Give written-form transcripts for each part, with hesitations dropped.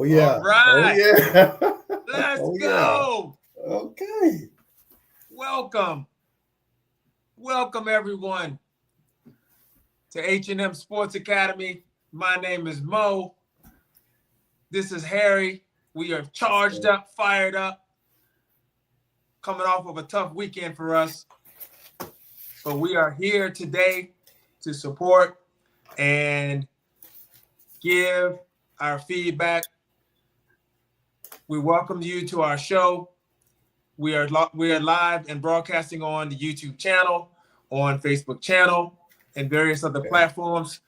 yeah. All right. Oh, yeah. Let's Oh, go. yeah. Okay. Welcome. Welcome, everyone, to H+M Sports Academy. My name is Mo. This is Harry. We are charged up, fired up, coming off of a tough weekend for us. But we are here today to support and give our feedback. We welcome you to our show. We are live and broadcasting on the YouTube channel, on Facebook channel, and various other platforms.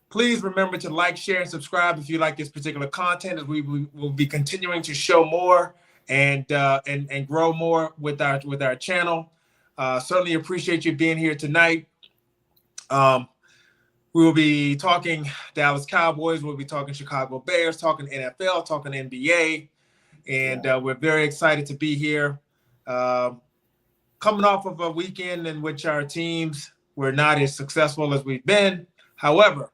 Please remember to like, share, and subscribe if you like this particular content, as we will be continuing to show more and grow more with our channel. Certainly appreciate you being here tonight. We will be talking Dallas Cowboys. We'll be talking Chicago Bears, talking NFL, talking NBA. And we're very excited to be here. Coming off of a weekend in which our teams were not as successful as we've been. However,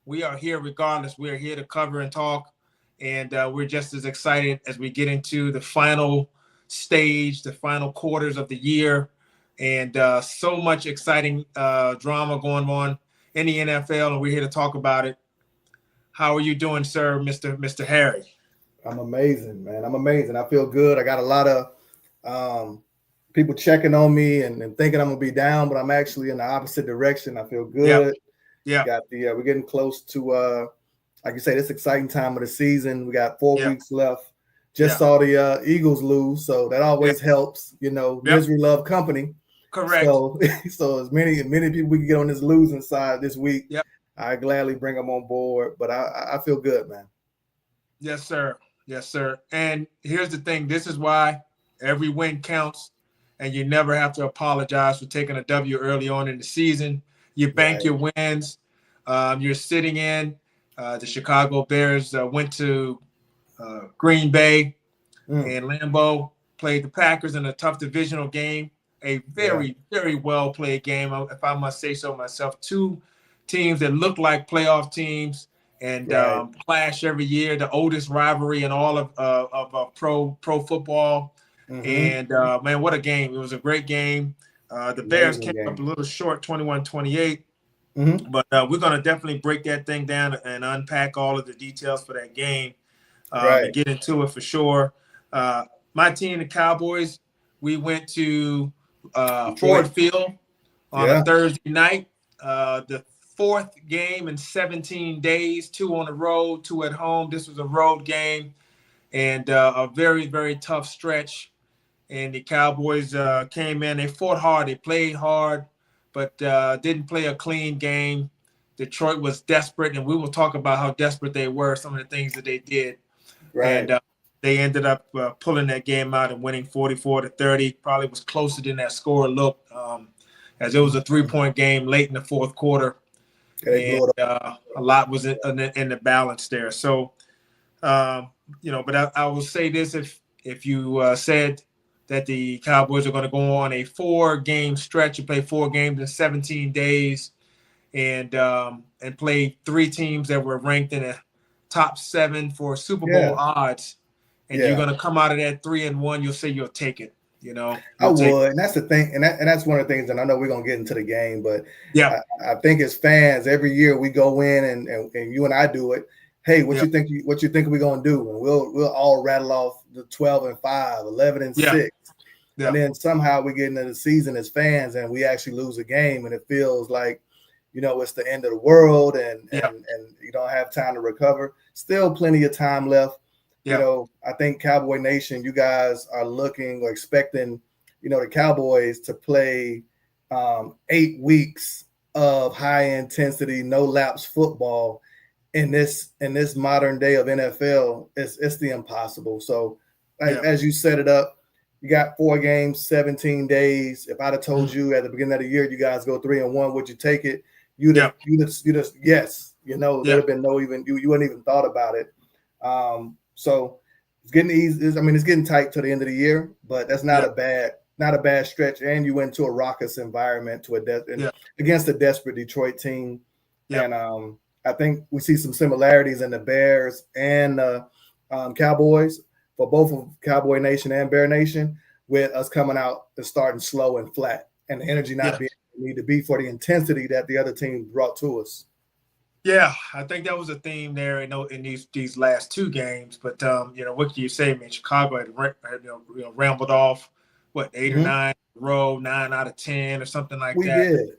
we are here regardless. We are here to cover and talk. And we're just as excited as we get into the final stage, the final quarters of the year. And so much exciting drama going on in the NFL, and we're here to talk about it. How are you doing, sir, Mr. Harry? I'm amazing, man. I'm amazing. I feel good. I got a lot of people checking on me and thinking I'm gonna be down, but I'm actually in the opposite direction. I feel good. Yeah. Got the we're getting close to like you say, this exciting time of the season. We got 4 weeks left. Just saw the Eagles lose, so that always helps. You know, misery love company. Correct. So as many people we can get on this losing side this week, I gladly bring them on board. But I feel good, man. Yes, sir. Yes, sir. And here's the thing. This is why every win counts, and you never have to apologize for taking a W early on in the season. You bank your wins. You're sitting in. The Chicago Bears went to Green Bay and Lambeau, played the Packers in a tough divisional game. A very, very well-played game, if I must say so myself. Two teams that look like playoff teams and clash every year, the oldest rivalry in all of pro football. And, man, what a game. It was a great game. The Bears came up a little short, 21-28. But we're going to definitely break that thing down and unpack all of the details for that game and get into it for sure. My team, the Cowboys, we went to Ford Field on a Thursday night. The fourth game in 17 days, 2 on the road, 2 at home. This was a road game and a very, very tough stretch. And the Cowboys came in. They fought hard. They played hard, but didn't play a clean game. Detroit was desperate, and we will talk about how desperate they were, some of the things that they did. And they ended up pulling that game out and winning 44-30. Probably was closer than that score looked, as it was a 3-point game late in the fourth quarter. And a lot was in the balance there. So, but I will say this: if you said that the Cowboys are going to go on a 4-game stretch, you play 4 games in 17 days, and play 3 teams that were ranked in the top 7 for Super Bowl odds. And you're going to come out of that 3-1, you'll say you'll take it, you know. I would, and that's the thing, and that's one of the things, and I know we're going to get into the game, but I think as fans, every year we go in and you and I do it. Hey, what you think we're going to do? And we'll all rattle off the 12-5, 11-6. And then somehow we get into the season as fans and we actually lose a game, and it feels like, you know, it's the end of the world and you don't have time to recover. Still plenty of time left. You know, I think Cowboy Nation, you guys are looking or expecting, you know, the Cowboys to play 8 weeks of high intensity, no lapse football in this modern day of NFL. It's the impossible. So as you set it up, you got 4 games, 17 days. If I'd have told you at the beginning of the year, you guys go 3-1, would you take it? You just yes. You know, there'd have been no even you wouldn't even thought about it. So it's getting easy. It's getting tight to the end of the year, but that's not a bad stretch. And you went to a raucous environment against a desperate Detroit team. And I think we see some similarities in the Bears and Cowboys, for both of Cowboy Nation and Bear Nation, with us coming out and starting slow and flat, and the energy not being where it need to be for the intensity that the other team brought to us. Yeah, I think that was a theme there in these last two games. But what can you say, man? Chicago had rambled off 8 or 9 in a row, 9 out of 10 or something like that.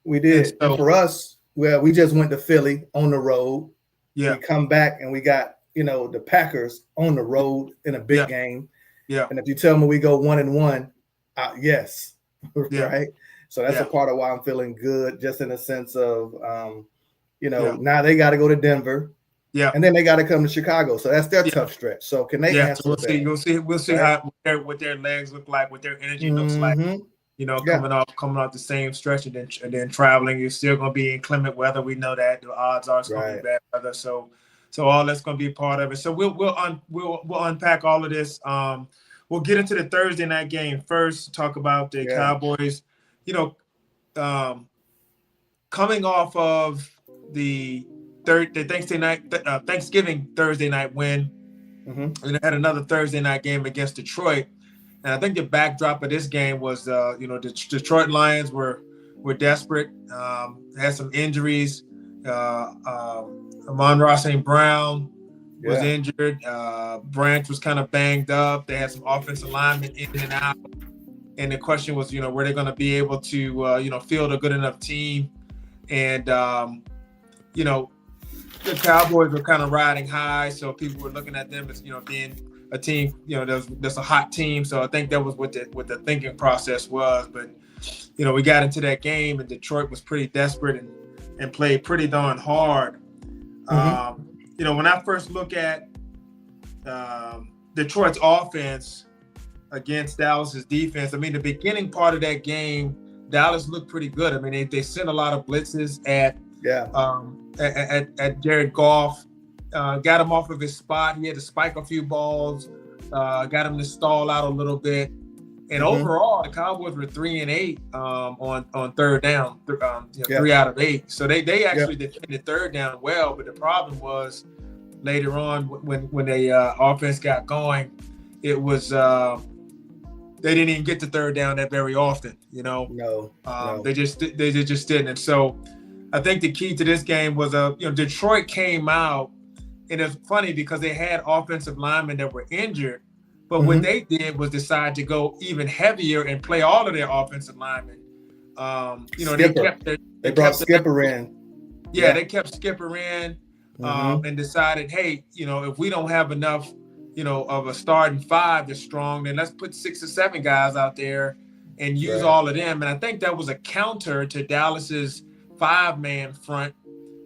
We did. And for us, well, we just went to Philly on the road. Yeah, we come back and we got the Packers on the road in a big game. Yeah, and if you tell me we go 1-1, yes, right. So that's a part of why I'm feeling good, just in a sense of now they got to go to Denver. Yeah. And then they got to come to Chicago. So that's their tough stretch. So can they answer that? We'll see right? what their legs look like, what their energy looks like. Coming off the same stretch and then traveling. You're still going to be in inclement weather. We know that the odds are it's going to be bad weather. So all that's going to be a part of it. So we'll unpack all of this. We'll get into the Thursday night game first. Talk about the Cowboys. Coming off of the Thanksgiving Thursday night win, and they had another Thursday night game against Detroit. And I think the backdrop of this game was, the Detroit Lions were desperate. Had some injuries. Amon-Ra St. Brown was injured. Branch was kind of banged up. They had some offensive linemen in and out. And the question was, were they going to be able to, field a good enough team? And, the Cowboys were kind of riding high. So people were looking at them as, being a team, that's a hot team. So I think that was what the thinking process was. But, we got into that game and Detroit was pretty desperate and played pretty darn hard. When I first look at Detroit's offense against Dallas's defense, I mean, the beginning part of that game, Dallas looked pretty good. I mean, they sent a lot of blitzes at Jared Goff, got him off of his spot. He had to spike a few balls, got him to stall out a little bit. And overall, the Cowboys were 3-8 on third down, 3 out of 8. So they actually defended third down well. But the problem was later on when the offense got going, it was they didn't even get to third down that very often. No. They just didn't. And so I think the key to this game was Detroit came out, and it's funny because they had offensive linemen that were injured. But what they did was decide to go even heavier and play all of their offensive linemen. They brought Skipper in. Yeah, they kept Skipper in and decided, hey, if we don't have enough, of a starting 5 that's strong, then let's put 6 or 7 guys out there and use all of them. And I think that was a counter to Dallas's 5-man front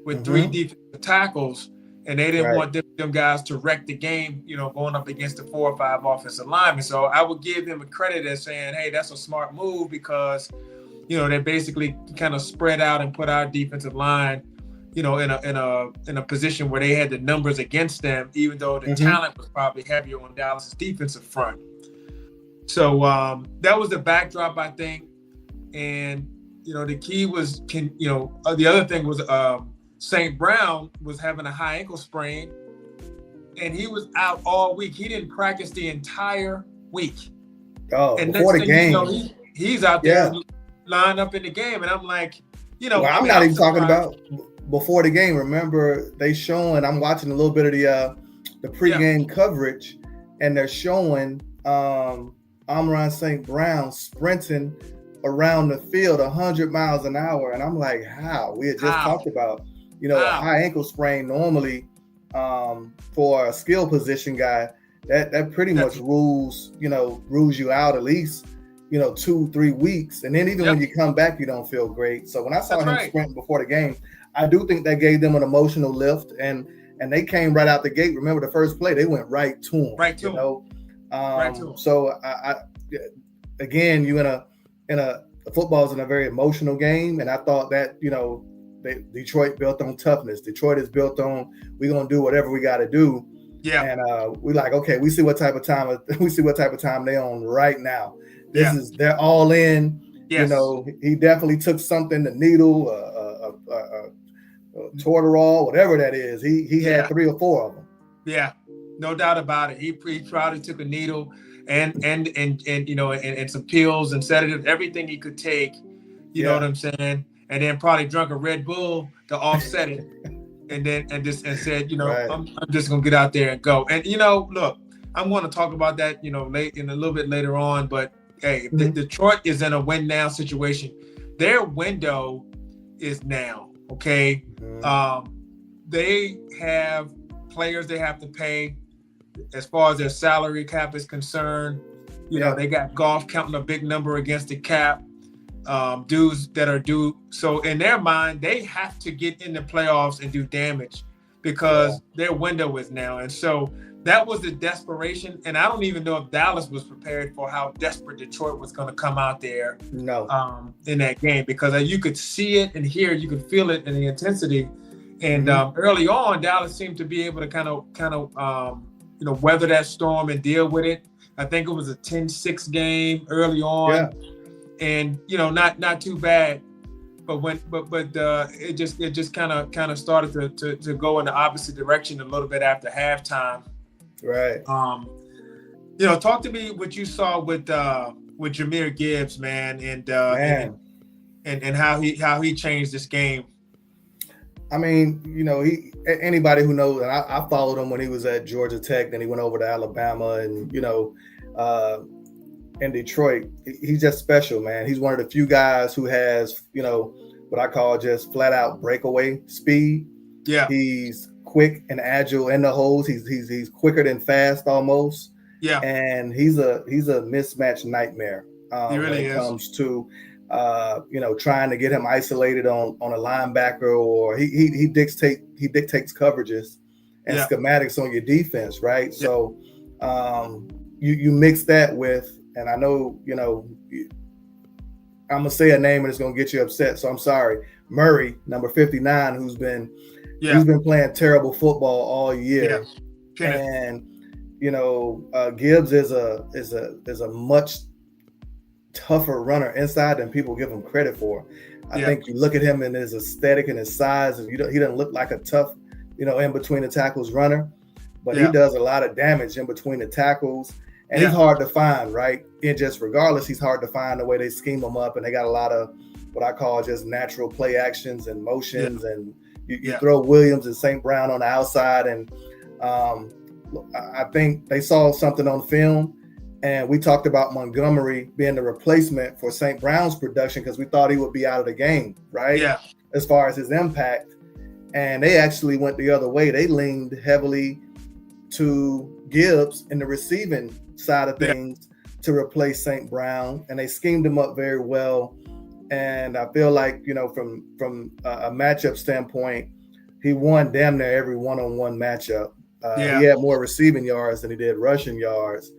with 3 defensive tackles. And they didn't want them guys to wreck the game, going up against the 4 or 5 offensive linemen. So I would give them a credit as saying, hey, that's a smart move because, they basically kind of spread out and put our defensive line, in a position where they had the numbers against them, even though the talent was probably heavier on Dallas's defensive front. So that was the backdrop, I think. And, the key was, the other thing was, St. Brown was having a high ankle sprain, and he was out all week. He didn't practice the entire week. Oh, and before the game, he's out there lined up in the game, and I'm like, I'm not even talking about before the game. Remember, I'm watching a little bit of the pregame coverage, and they're showing Amon-Ra St. Brown sprinting around the field 100 miles an hour, and I'm like, how? We had just talked about. A high ankle sprain normally for a skill position guy, that pretty much rules you out at least, 2-3 weeks. And then even when you come back, you don't feel great. So when I saw him sprinting before the game, I do think that gave them an emotional lift. And they came right out the gate. Remember the first play, they went right to him. Right to him. So I again, football's in a very emotional game. And I thought that, Detroit built on toughness. Detroit is built on we're gonna do whatever we got to do. Yeah. And we like, okay, we see what type of time they on right now. They're all in. Yes. He definitely took something, the needle, Torterol, whatever that is. He had 3 or 4 of them. Yeah. No doubt about it. He probably took a needle and you know, and some pills and sedatives, everything he could take. You know what I'm saying? And then probably drunk a Red Bull to offset it. and said, you know, Right. I'm just gonna get out there and go. And you know, look, I'm going to talk about that, you know, late in a little bit later on. But hey, Detroit is in a win now situation. Their window is now. Okay, they have players they have to pay. As far as their salary cap is concerned, you know, they got Goff counting a big number against the cap. Dudes that are due. So in their mind, they have to get in the playoffs and do damage because their window is now. And so that was the desperation. And I don't even know if Dallas was prepared for how desperate Detroit was going to come out there in that game, because you could see it and hear it, you could feel it in the intensity. And early on, Dallas seemed to be able to kind of you know, weather that storm and deal with it. I think it was a 10-6 game early on. Yeah. And you know, not too bad, but it just kind of started to go in the opposite direction a little bit after halftime. Right. You know, talk to me what you saw with Jahmyr Gibbs, man, and how he changed this game. I mean, you know, anybody who knows, and I followed him when he was at Georgia Tech, then he went over to Alabama, and you know. In Detroit, he's just special, man. He's one of the few guys who has, you know, what I call just flat out breakaway speed. Yeah. He's quick and agile in the holes. He's quicker than fast almost. Yeah. And he's a mismatch nightmare. He really when it comes to you know, trying to get him isolated on a linebacker, or he dictates coverages and schematics on your defense, right? Yeah. So you mix that with, and I know, you know, I'm gonna say a name and it's gonna get you upset, so I'm sorry. Murray, number 59, who's been playing terrible football all year, and you know, Gibbs is a much tougher runner inside than people give him credit for. I think you look at him and his aesthetic and his size, and he doesn't look like a tough, you know, in between the tackles runner, but he does a lot of damage in between the tackles. And he's hard to find, right? And just regardless, he's hard to find the way they scheme him up. And they got a lot of what I call just natural play actions and motions. And you throw Williams and St. Brown on the outside. And I think they saw something on film. And we talked about Montgomery being the replacement for St. Brown's production because we thought he would be out of the game, right? Yeah. As far as his impact. And they actually went the other way. They leaned heavily to Gibbs in the receiving side of things to replace St. Brown, and they schemed him up very well. And I feel like, you know, from a matchup standpoint, he won damn near every one-on-one matchup. He had more receiving yards than he did rushing yards,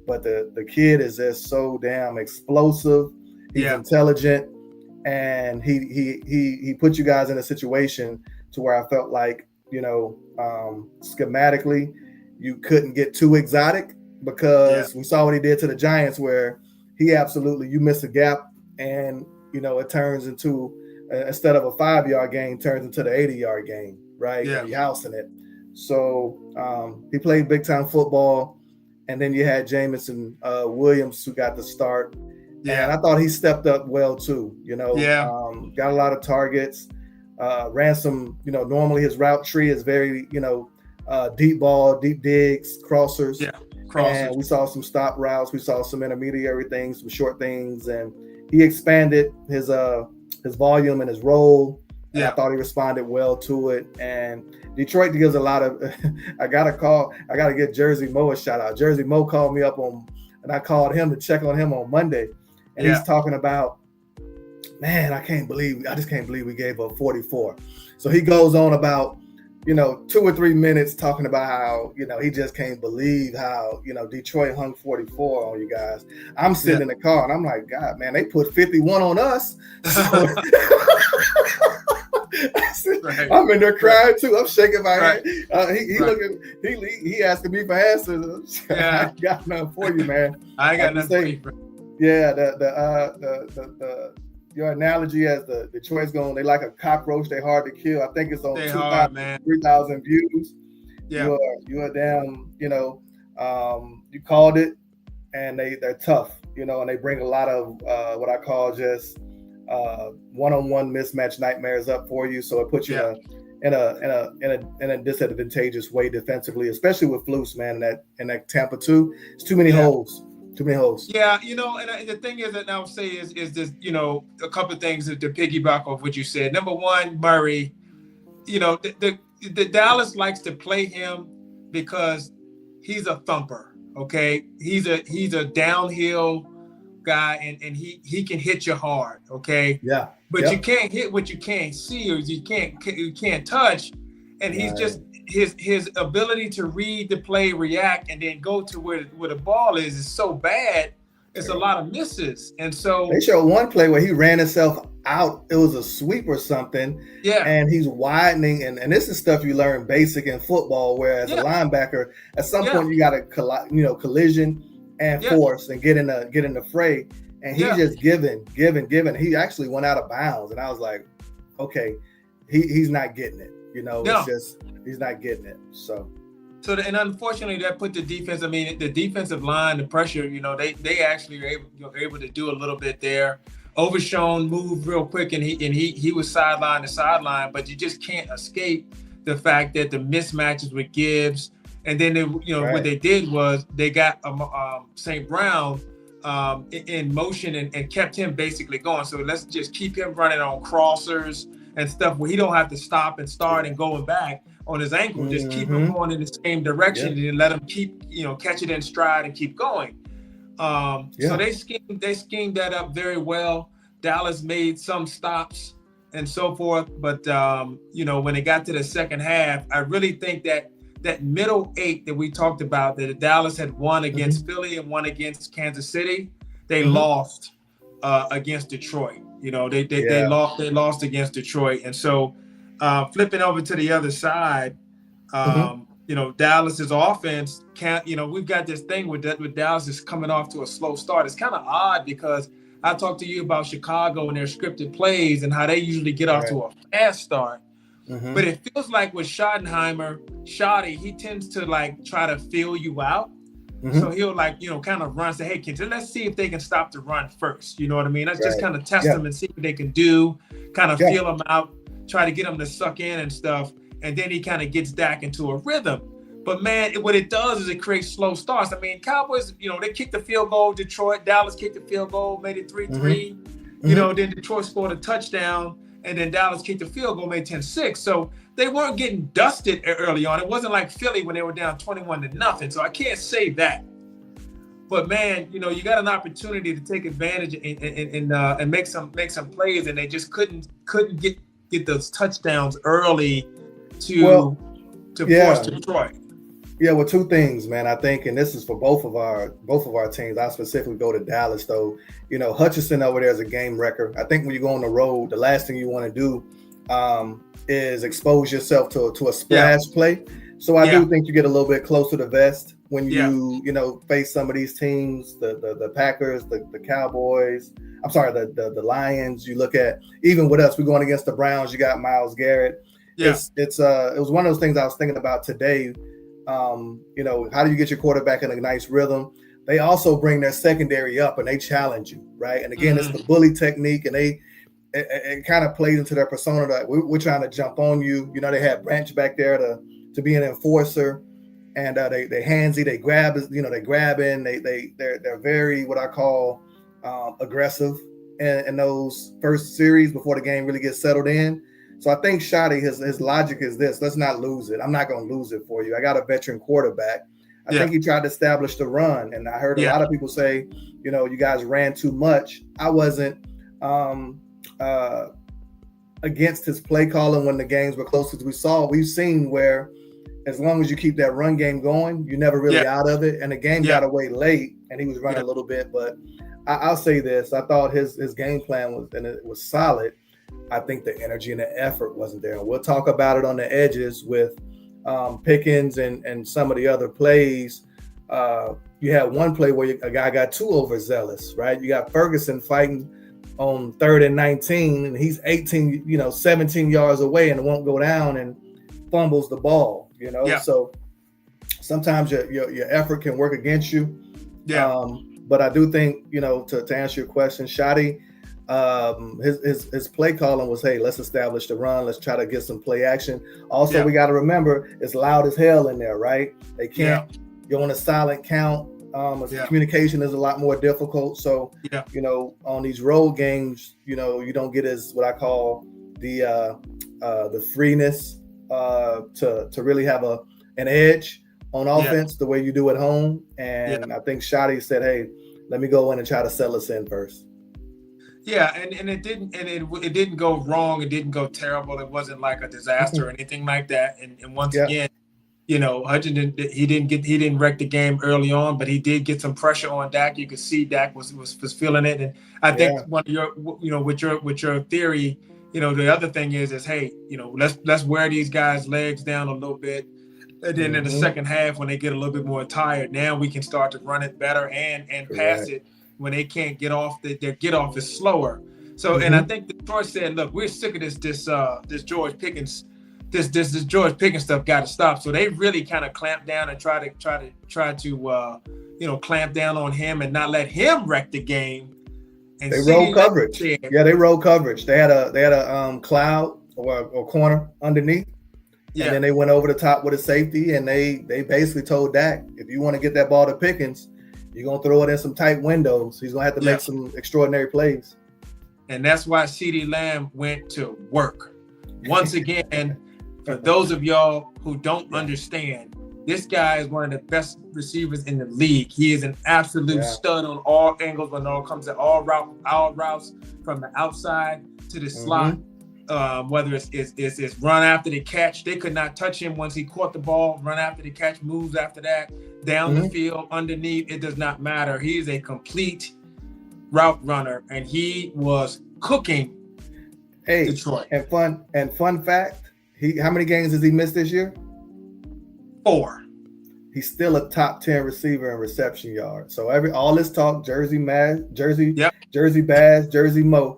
but the kid is just so damn explosive. He's intelligent, and he put you guys in a situation to where I felt like, you know, schematically you couldn't get too exotic, because we saw what he did to the Giants, where he absolutely, you miss a gap and, you know, it turns into, instead of a 5-yard gain, turns into the 80-yard gain, right? Yeah. And you're housing it. So he played big time football. And then you had Jamison Williams, who got the start. Yeah. And I thought he stepped up well too, you know, got a lot of targets, ran some, you know, normally his route tree is very, you know, deep ball, deep digs, crossers. Yeah. And we saw some stop routes. We saw some intermediary things, some short things, and he expanded his volume and his role. And I thought he responded well to it. And Detroit gives a lot of. I got to give Jersey Mo a shout out. Jersey Mo called me up and I called him to check on him on Monday, and he's talking about, man, I just can't believe we gave up 44. So he goes on about, you know, 2 or 3 minutes talking about how, you know, he just can't believe how, you know, Detroit hung 44 on you guys. I'm sitting in the car and I'm like, God, man, they put 51 on us. So, I'm in there crying too. I'm shaking my head. He asking me for answers. I ain't got nothing for you, man. I ain't got nothing for you. Yeah, your analogy as the Detroit's going, they like a cockroach, they hard to kill. I think it's on 2,000, 3,000 views. Yeah. You are damn, you called it, and they're tough, and they bring a lot of what I call just one-on-one mismatch nightmares up for you. So it puts you in a disadvantageous way defensively, especially with Flus, man. In that Tampa 2, it's too many holes. Too many holes. Yeah, and the thing is that I would say is this, a couple of things to piggyback off what you said. Number one, Murray, the Dallas likes to play him because he's a thumper. Okay, he's a downhill guy, and he can hit you hard. Okay. Yeah. But you can't hit what you can't see, or you can't touch, and he's just his ability to read the play, react, and then go to where the ball is so bad. It's a lot of misses, and so they showed one play where he ran himself out. It was a sweep or something. Yeah, and he's widening, and this is stuff you learn basic in football. Whereas a linebacker, at some point you got to collision and force and get in the fray. And he's just giving. He actually went out of bounds, and I was like, okay, he's not getting it. It's just he's not getting it. So and unfortunately, that put the defense. I mean, the defensive line, the pressure. They actually were able to do a little bit there. Overshown moved real quick, and he was sideline to sideline. But you just can't escape the fact that the mismatches with Gibbs, and then what they did was they got St. Brown in motion and kept him basically going. So let's just keep him running on crossers and stuff where he don't have to stop and start and going back on his ankle. Just keep him going in the same direction and let him keep, catch it in stride and keep going. So they schemed that up very well. Dallas made some stops and so forth. But, when it got to the second half, I really think that middle 8 that we talked about, that Dallas had won against Philly and won against Kansas City, they lost against Detroit. They lost against Detroit. And so flipping over to the other side, Dallas's offense can't, we've got this thing with Dallas is coming off to a slow start. It's kind of odd because I talked to you about Chicago and their scripted plays and how they usually get off to a fast start. But it feels like with Shoddy, he tends to try to feel you out. So he'll kind of run, say, hey, kids, let's see if they can stop the run first. You know what I mean? Let's just kind of test them and see what they can do, kind of feel them out, try to get them to suck in and stuff. And then he kind of gets back into a rhythm. But man, what it does is it creates slow starts. I mean, Cowboys, they kicked the field goal, Detroit, Dallas kicked the field goal, made it 3-3. Then Detroit scored a touchdown. And then Dallas kicked the field goal, made 10-6. So they weren't getting dusted early on. It wasn't like Philly when they were down 21-0. So I can't say that. But man, you got an opportunity to take advantage and make some plays, and they just couldn't get those touchdowns early to force Detroit. Yeah, well, two things, man. I think, and this is for both of our teams. I specifically go to Dallas, though. Hutchinson over there is a game wrecker. I think when you go on the road, the last thing you want to do is expose yourself to a splash play. So I do think you get a little bit closer to vest when you face some of these teams, the Packers, the Cowboys. I'm sorry, the Lions. You look at, even with us, we're going against the Browns. You got Myles Garrett. Yeah. It was one of those things I was thinking about today. How do you get your quarterback in a nice rhythm? They also bring their secondary up and they challenge you, right? And again, it's the bully technique, and it kind of plays into their persona that we're trying to jump on you. They had Branch back there to be an enforcer, and they handsy, they grab, they grab in, they're very what I call aggressive in those first series before the game really gets settled in. So I think Shoddy, his logic is this: let's not lose it. I'm not going to lose it for you. I got a veteran quarterback. I think he tried to establish the run, and I heard a lot of people say, you guys ran too much. I wasn't against his play calling when the games were close, because we've seen where as long as you keep that run game going, you're never really out of it. And the game got away late, and he was running a little bit. But I'll say this: I thought his game plan was solid. I think the energy and the effort wasn't there. And we'll talk about it on the edges with Pickens and some of the other plays. You had one play where a guy got too overzealous, right? You got Ferguson fighting on 3rd and 19, and he's 17 yards away and won't go down and fumbles the ball, So sometimes your effort can work against you. Yeah. But I do think, to answer your question, Shotty, his play calling was, hey, let's establish the run. Let's try to get some play action. Also, we got to remember it's loud as hell in there, right? They can't go on a silent count. Communication is a lot more difficult. So, on these road games, you don't get as what I call the freeness to really have an edge on offense the way you do at home. And I think Shotty said, hey, let me go in and try to sell us in first. Yeah, and it didn't go wrong. It didn't go terrible. It wasn't like a disaster or anything like that. And once again, Hudson he didn't wreck the game early on, but he did get some pressure on Dak. You could see Dak was feeling it. And I think one of your with your theory, the other thing is hey, let's wear these guys' legs down a little bit. And then in the second half, when they get a little bit more tired, now we can start to run it better and pass it when they can't get off. Their get off is slower. So, and I think Detroit said, "Look, we're sick of this George Pickens, this George Pickens stuff got to stop." So they really kind of clamped down and try to clamp down on him and not let him wreck the game. And they rolled coverage. Yeah, they rolled coverage. They had a cloud or corner underneath. Yeah. And then they went over the top with a safety, and they basically told Dak, if you want to get that ball to Pickens, you're going to throw it in some tight windows. He's going to have to make some extraordinary plays. And that's why CeeDee Lamb went to work. Once again, for those of y'all who don't understand, this guy is one of the best receivers in the league. He is an absolute stud on all angles when it all comes to all routes from the outside to the slot. Whether it's run after the catch, they could not touch him once he caught the ball. Run after the catch, moves after that, down the field, underneath. It does not matter. He is a complete route runner, and he was cooking Detroit. And fun fact, how many games has he missed this year? 4. He's still a top 10 receiver in reception yards. So all this talk, Jersey Baz, Jersey Mo.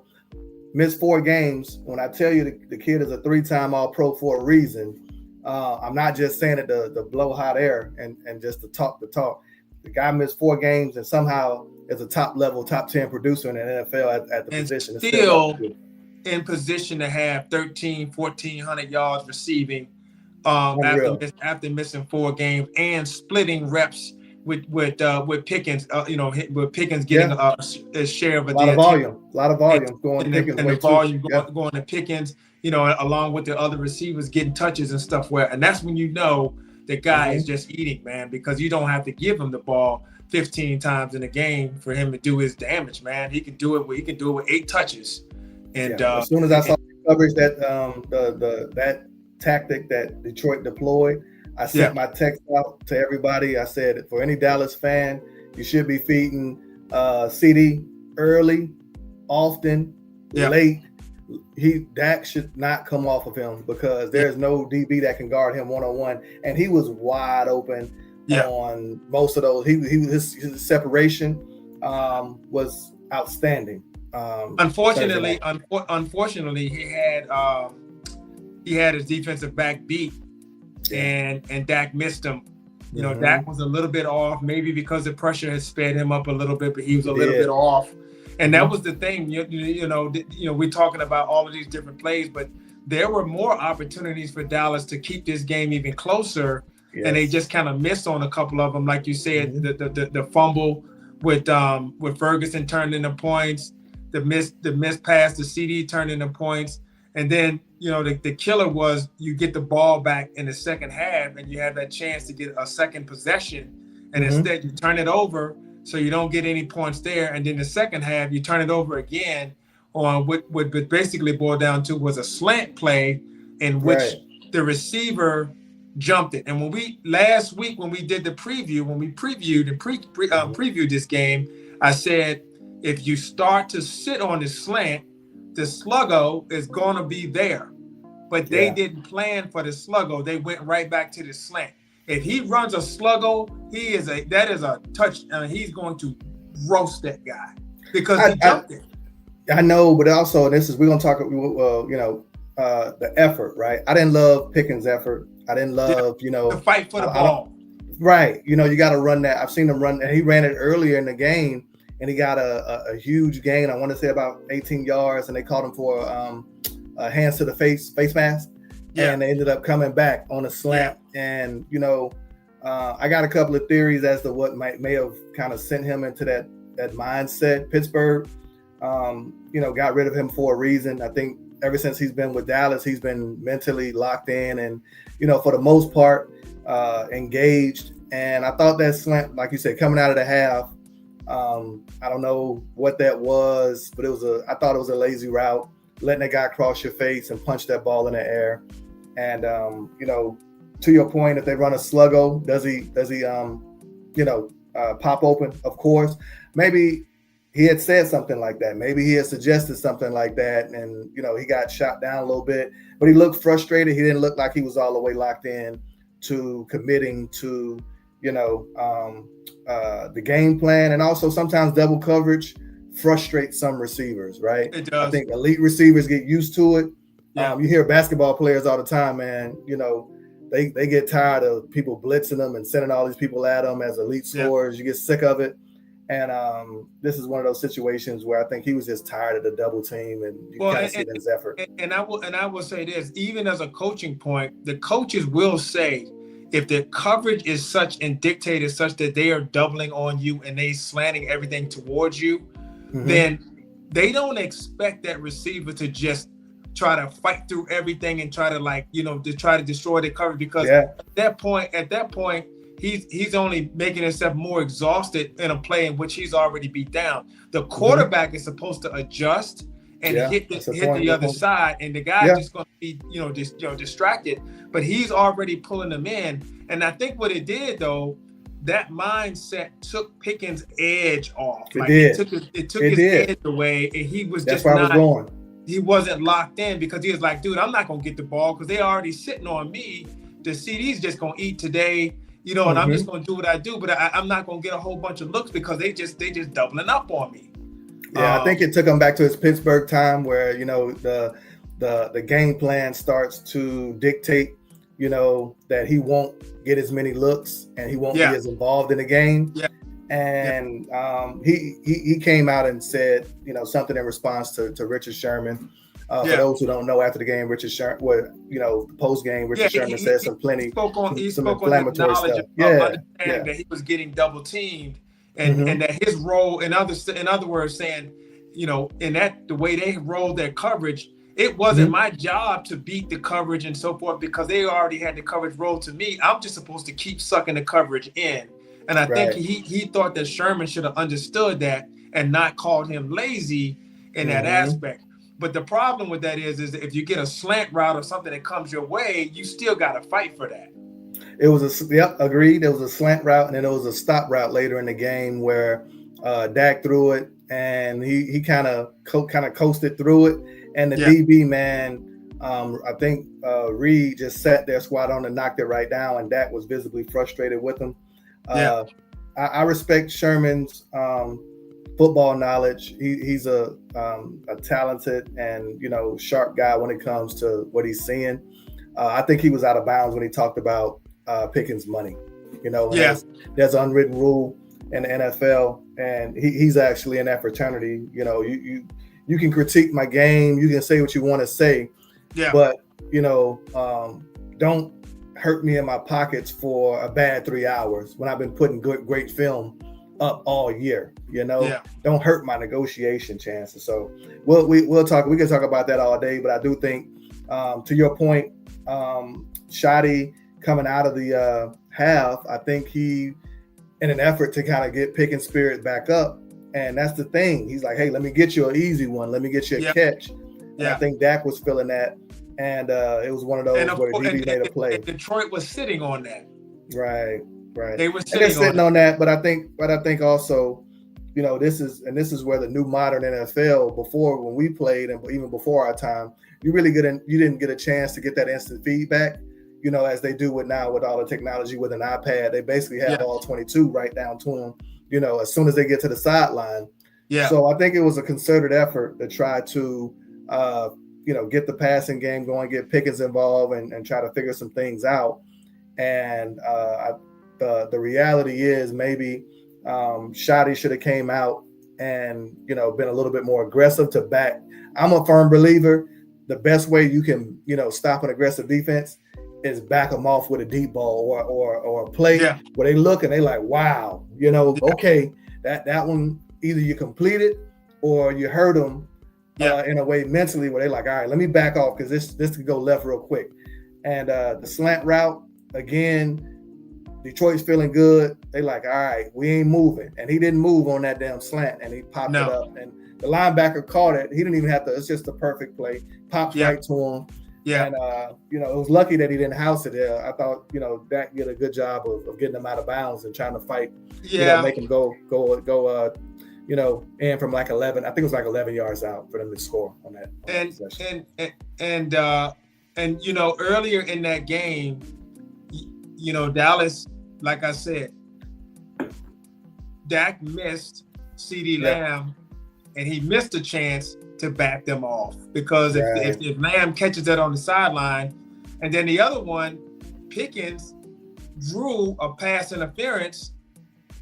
Missed 4 games. When I tell you the kid is a 3-time All-Pro for a reason, I'm not just saying it to blow hot air and just to talk the talk. The guy missed 4 games and somehow is a top 10 producer in the NFL at the position. Still in position to have 1,400 yards receiving after missing 4 games and splitting reps with Pickens, with Pickens getting a share of a lot of volume going to Pickens, and the volume going to Pickens, along with the other receivers getting touches and stuff. And that's when the guy is just eating, man, because you don't have to give him the ball 15 times in a game for him to do his damage, man. He can do it with 8 touches. And as soon as I saw the coverage that that tactic that Detroit deployed, I sent my text out to everybody. I said, for any Dallas fan, you should be feeding CeeDee early, often, late. Dak should not come off of him because there's no DB that can guard him one-on-one. And he was wide open on most of those. His separation was outstanding. Unfortunately, he had his defensive back beat. And Dak missed him. Dak was a little bit off, maybe because the pressure had sped him up a little bit, but he was a little bit off. And that was the thing. We're talking about all of these different plays, but there were more opportunities for Dallas to keep this game even closer, and they just kind of missed on a couple of them, like you said. The fumble with Ferguson turned into points, the missed pass to CeeDee turned into points, and then the killer was you get the ball back in the second half and you have that chance to get a second possession, and instead you turn it over so you don't get any points there. And then the second half you turn it over again on what basically boiled down to was a slant play in which the receiver jumped it. And last week when we did the preview, when we previewed this game, I said if you start to sit on the slant, the sluggo is going to be there. But they didn't plan for the sluggo. They went right back to the slant. If he runs a sluggo, that is a touch. He's going to roast that guy because he jumped it. I know, but also, and we're going to talk, the effort, right? I didn't love Pickens' effort. I didn't love, the fight for the ball. Right. You know, you got to run that. I've seen him run, and he ran it earlier in the game, and he got a huge gain. I want to say about 18 yards, and they called him for a hands to the face mask, and they ended up coming back on a slant. And you know, I got a couple of theories as to what may have kind of sent him into that mindset. Pittsburgh, you know, got rid of him for a reason. I think ever since he's been with Dallas, he's been mentally locked in, and you know, for the most part, engaged. And I thought that slant, like you said, coming out of the half, I don't know what that was, but I thought it was a lazy route, letting that guy cross your face and punch that ball in the air. And you know, to your point, if they run a sluggo, does he you know, pop open? Of course. Maybe he had said something like that. Maybe he had suggested something like that, and you know, he got shot down a little bit, but he looked frustrated. He didn't look like he was all the way locked in to committing to, you know, the game plan. And also sometimes double coverage frustrates some receivers, right? It does. I think elite receivers get used to it. You hear basketball players all the time, man, you know, they get tired of people blitzing them and sending all these people at them as elite scorers. You get sick of it. And this is one of those situations where I think he was just tired of the double team, and you kind of see it in his effort. And I will say this, even as a coaching point, the coaches will say, if the coverage is such and dictated such that they are doubling on you and they slanting everything towards you, then they don't expect that receiver to just try to fight through everything and try to, like, you know, to try to destroy the coverage, because at that point, he's only making himself more exhausted in a play in which he's already beat down. The quarterback is supposed to adjust and hit the other side, and the guy's just going to be, distracted. But he's already pulling them in, and I think what it did, though, that mindset took Pickens' edge off. It took his edge away, and he was just not. He wasn't locked in because he was like, dude, I'm not going to get the ball because they're already sitting on me. The CD's just going to eat today. You know, and I'm just going to do what I do, but I'm not going to get a whole bunch of looks because they just doubling up on me. Yeah, I think it took him back to his Pittsburgh time where, you know, the game plan starts to dictate, you know, that he won't get as many looks and he won't be as involved in the game. And he came out and said, you know, something in response to Richard Sherman. For those who don't know, after the game, Richard Sherman, post game, Richard Sherman said some inflammatory stuff. That he was getting double teamed, and that his role, in other words, saying, you know, in that the way they rolled their coverage, it wasn't my job to beat the coverage and so forth because they already had the coverage rolled to me. I'm just supposed to keep sucking the coverage in, and I think he thought that Sherman should have understood that and not called him lazy in that aspect. But the problem with that is if you get a slant route or something that comes your way, you still got to fight for that. It was agreed. There was a slant route, and then there was a stop route later in the game where Dak threw it, and he kind of coasted through it. And the DB, man, I think Reed just sat there, squat on and knocked it right down, and Dak was visibly frustrated with him. I respect Sherman's football knowledge. He's a talented and, you know, sharp guy when it comes to what he's seeing. I think he was out of bounds when he talked about Pickens' money. You know, there's an unwritten rule in the NFL, and he's actually in that fraternity. You know, you can critique my game, you can say what you want to say, but you know, don't hurt me in my pockets for a bad 3 hours when I've been putting great film up all year. You know, don't hurt my negotiation chances. So we'll talk. We can talk about that all day. But I do think, to your point, Shotty coming out of the half, I think he, in an effort to kind of get Pickens' spirit back up, and that's the thing. He's like, hey, let me get you an easy one. Let me get you a catch. And I think Dak was feeling that, and it was one of those where the DB made a play. And Detroit was sitting on that. Right. They were sitting on that, but I think also, you know, this is where the new modern NFL, before when we played and even before our time, you didn't get a chance to get that instant feedback, you know, as they do with now with all the technology with an iPad. They basically have all 22 right down to them, you know, as soon as they get to the sideline. So I think it was a concerted effort to try to, you know, get the passing game going, get Pickens involved and try to figure some things out. And I the reality is maybe Shotty should have came out and, you know, been a little bit more aggressive to back. I'm a firm believer the best way you can, you know, stop an aggressive defense is back them off with a deep ball or a play where they look and they like, wow, you know, okay, that one either you complete it or you hurt them in a way mentally where they like, all right, let me back off because this could go left real quick. And the slant route, again, Detroit's feeling good. They like, all right, we ain't moving. And he didn't move on that damn slant, and he popped it up. And the linebacker caught it. He didn't even have to. It's just a perfect play. Pops right to him. Yeah. And, you know, it was lucky that he didn't house it there. I thought, you know, Dak did a good job of getting him out of bounds and trying to fight, you know, make him go, you know, in from like 11. I think it was like 11 yards out for them to score on that. And you know, earlier in that game, you know, Dallas, like I said, Dak missed CeeDee Lamb, and he missed a chance to back them off because if Lamb catches that on the sideline, and then the other one, Pickens drew a pass interference,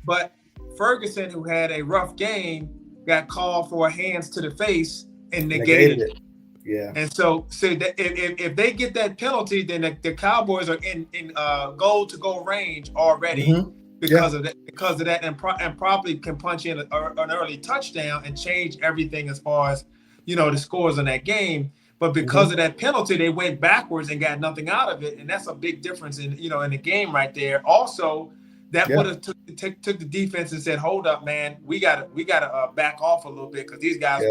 but Ferguson, who had a rough game, got called for hands to the face and negated it. Yeah. And so that if they get that penalty, then the Cowboys are in goal to goal range already because of that, and probably can punch in an early touchdown and change everything as far as, you know, the scores in that game. But because of that penalty, they went backwards and got nothing out of it, and that's a big difference in the game right there. Also, that would have took the defense and said, "Hold up, man, we gotta back off a little bit because these guys."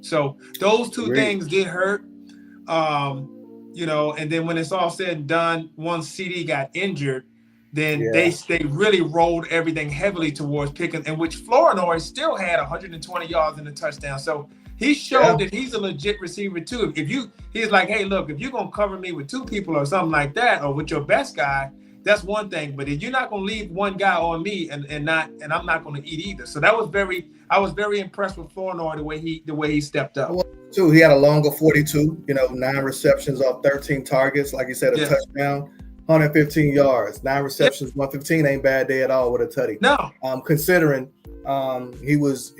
So those two things did hurt, you know. And then when it's all said and done, once CD got injured, then they really rolled everything heavily towards Pickens, in which Flournoy still had 120 yards in the touchdown. So he showed that he's a legit receiver too. He's like, hey, look, if you're gonna cover me with two people or something like that, or with your best guy, that's one thing. But if you're not gonna leave one guy on me and I'm not gonna eat either. So I was very impressed with Flournoy the way he stepped up. Well, too, he had a longer 42, you know, 9 receptions off 13 targets, like you said, a touchdown, 115 yards, 9 receptions, 115 ain't bad day at all with a tutty. No, considering he was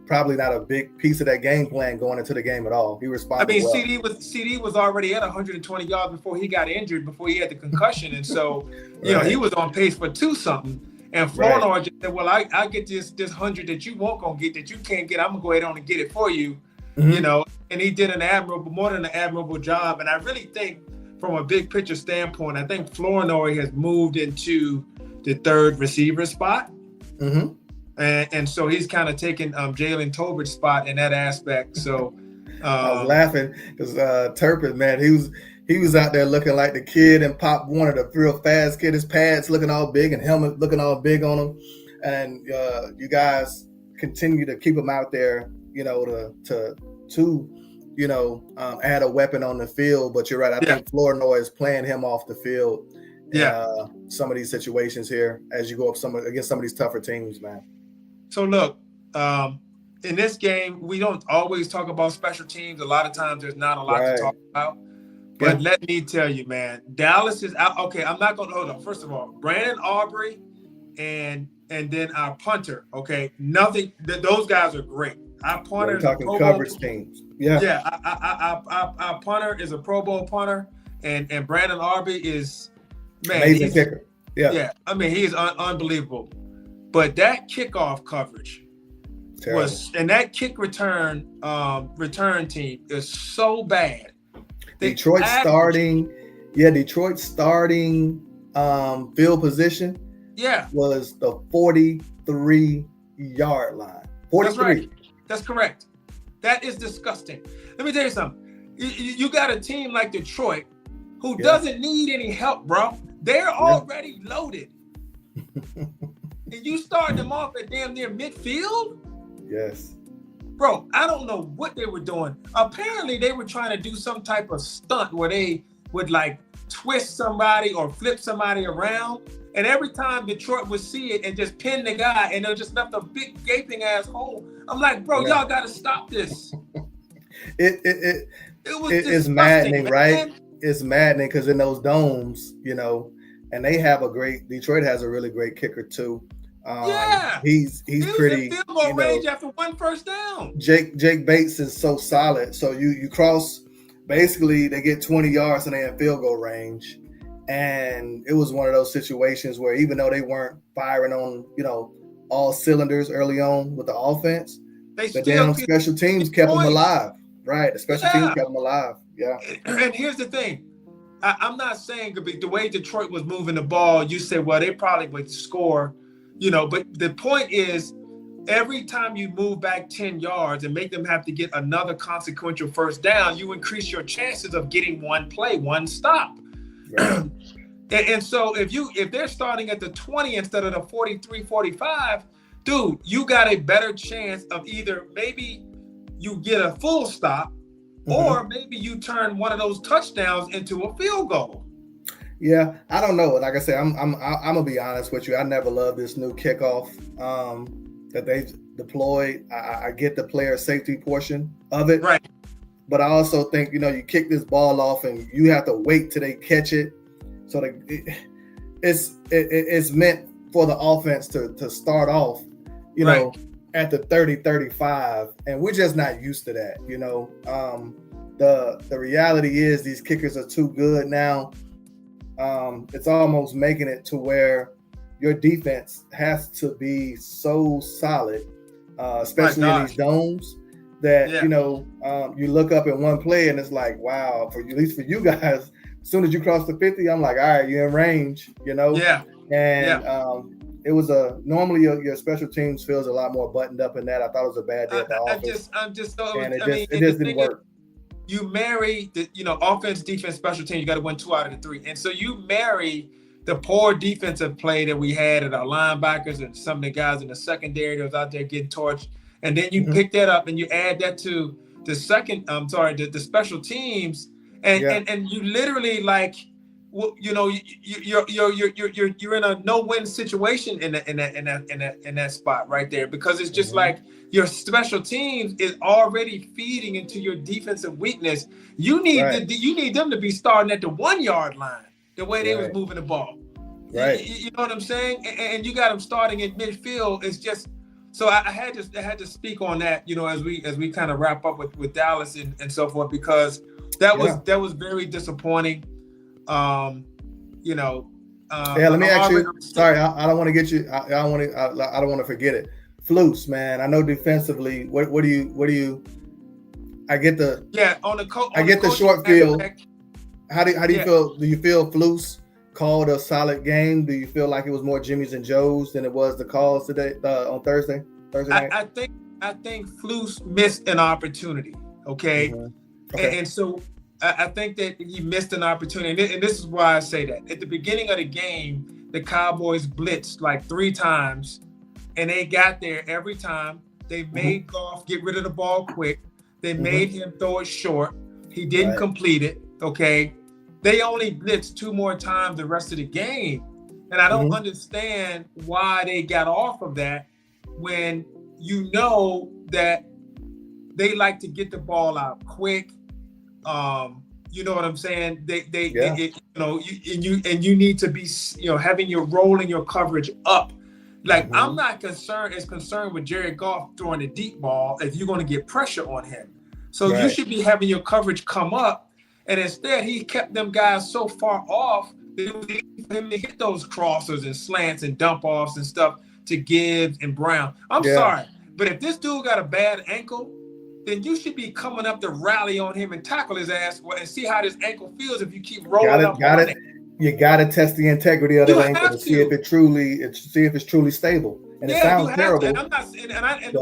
probably not a big piece of that game plan going into the game at all. He responded. I mean, CD was already at 120 yards before he got injured, before he had the concussion, and so you know he was on pace for 2-something. And Flournoy just said, "Well, I get this 100 that you won't gonna get, that you can't get. I'm gonna go ahead on and get it for you." You know, and he did more than an admirable job. And I really think, from a big picture standpoint, I think Flournoy has moved into the third receiver spot. And so he's kind of taken Jalen Tolbert's spot in that aspect. So I was laughing because Turpin, man, he was out there looking like the kid and Pop wanted a real fast kid. His pads looking all big and helmet looking all big on him. And you guys continue to keep him out there, you know, to you know, add a weapon on the field. But you're right. I think Flournoy is playing him off the field. Some of these situations here as you go up against some of these tougher teams, man. So look, in this game, we don't always talk about special teams. A lot of times there's not a lot to talk about. But let me tell you, man, Dallas is out. Okay, I'm not going to hold on. First of all, Brandon Aubrey and then our punter, okay? Nothing. Those guys are great. Our punter is talking coverage teams. Our punter is a Pro Bowl punter, and Brandon Aubrey is, man, amazing kicker. I mean, he is unbelievable. But that kickoff coverage and that kick return team is so bad. Detroit starting field position was the 43-yard line. 43. That's right. That's correct. That is disgusting. Let me tell you something. You got a team like Detroit who doesn't need any help, bro. They're already loaded. And you start them off at damn near midfield? Yes. Bro, I don't know what they were doing. Apparently, they were trying to do some type of stunt where they would like twist somebody or flip somebody around. And every time Detroit would see it and just pin the guy, and they just left a big gaping ass hole. I'm like, bro, y'all got to stop this. It's maddening, man. Right? It's maddening because in those domes, you know, and Detroit has a really great kicker too. He's he was pretty in field goal range after one first down. Jake Bates is so solid. So you cross, basically they get 20 yards and they're in field goal range. And it was one of those situations where even though they weren't firing on, all cylinders early on with the offense, the damn special teams kept them alive. Right. The special teams kept them alive. Yeah. And here's the thing. I'm not saying the way Detroit was moving the ball, you said, well, they probably would score, but the point is, every time you move back 10 yards and make them have to get another consequential first down, you increase your chances of getting one play, one stop. Right. And so if they're starting at the 20 instead of the 43, 45, dude, you got a better chance of either maybe you get a full stop, or maybe you turn one of those touchdowns into a field goal. Yeah, I don't know. Like I said, I'm gonna be honest with you. I never loved this new kickoff that they've deployed. I get the player safety portion of it, right? But I also think you kick this ball off and you have to wait till they catch it. So it's meant for the offense to start off, right, at the 30-35, and we're just not used to that. The reality is these kickers are too good now. It's almost making it to where your defense has to be so solid, especially in these domes, that you look up in one play and it's like, wow, at least for you guys, as soon as you cross the 50, I'm like, all right, you're in range, Yeah. And it was normally your special teams feels a lot more buttoned up in that. I thought it was a bad day at the office. It just didn't work. You marry the, offense, defense, special teams, you got to win 2 out of the 3. And so you marry the poor defensive play that we had at our linebackers and some of the guys in the secondary that was out there getting torched. And then you pick that up and you add that to the the special teams. And you literally you're in a no-win situation in that spot right there, because it's just like your special teams is already feeding into your defensive weakness. You need them to be starting at the 1 yard line the way they was moving the ball. Right. You know what I'm saying? And you got them starting at midfield. It's just so I had to speak on that, as we kind of wrap up with Dallas and so forth, because that was very disappointing. Let me ask you. Sorry, I don't want to get you. I don't want to forget it. Flus, man. I know defensively. What do you? I get the. Yeah, I get the short field. How do you feel? Do you feel Flus called a solid game? Do you feel like it was more Jimmy's and Joe's than it was the calls today on Thursday night? I think Flus missed an opportunity. Okay, and so. I think that he missed an opportunity, and this is why I say that. At the beginning of the game, the Cowboys blitzed like 3 times, and they got there every time. They made Goff get rid of the ball quick. They made him throw it short. He didn't complete it, okay? They only blitzed 2 more times the rest of the game, and I don't understand why they got off of that when you know that they like to get the ball out quick. You know what I'm saying? You need to be, having your role in your coverage up. Like I'm not concerned with Jared Goff throwing a deep ball if you're going to get pressure on him. So you should be having your coverage come up, and instead he kept them guys so far off that it was easy for him to hit those crossers and slants and dump offs and stuff to Gibbs and Brown. I'm sorry, but if this dude got a bad ankle, then you should be coming up to rally on him and tackle his ass and see how this ankle feels if you keep rolling up on it. You got to test the integrity of the ankle to see if it's truly stable. And it sounds terrible. And I'm not,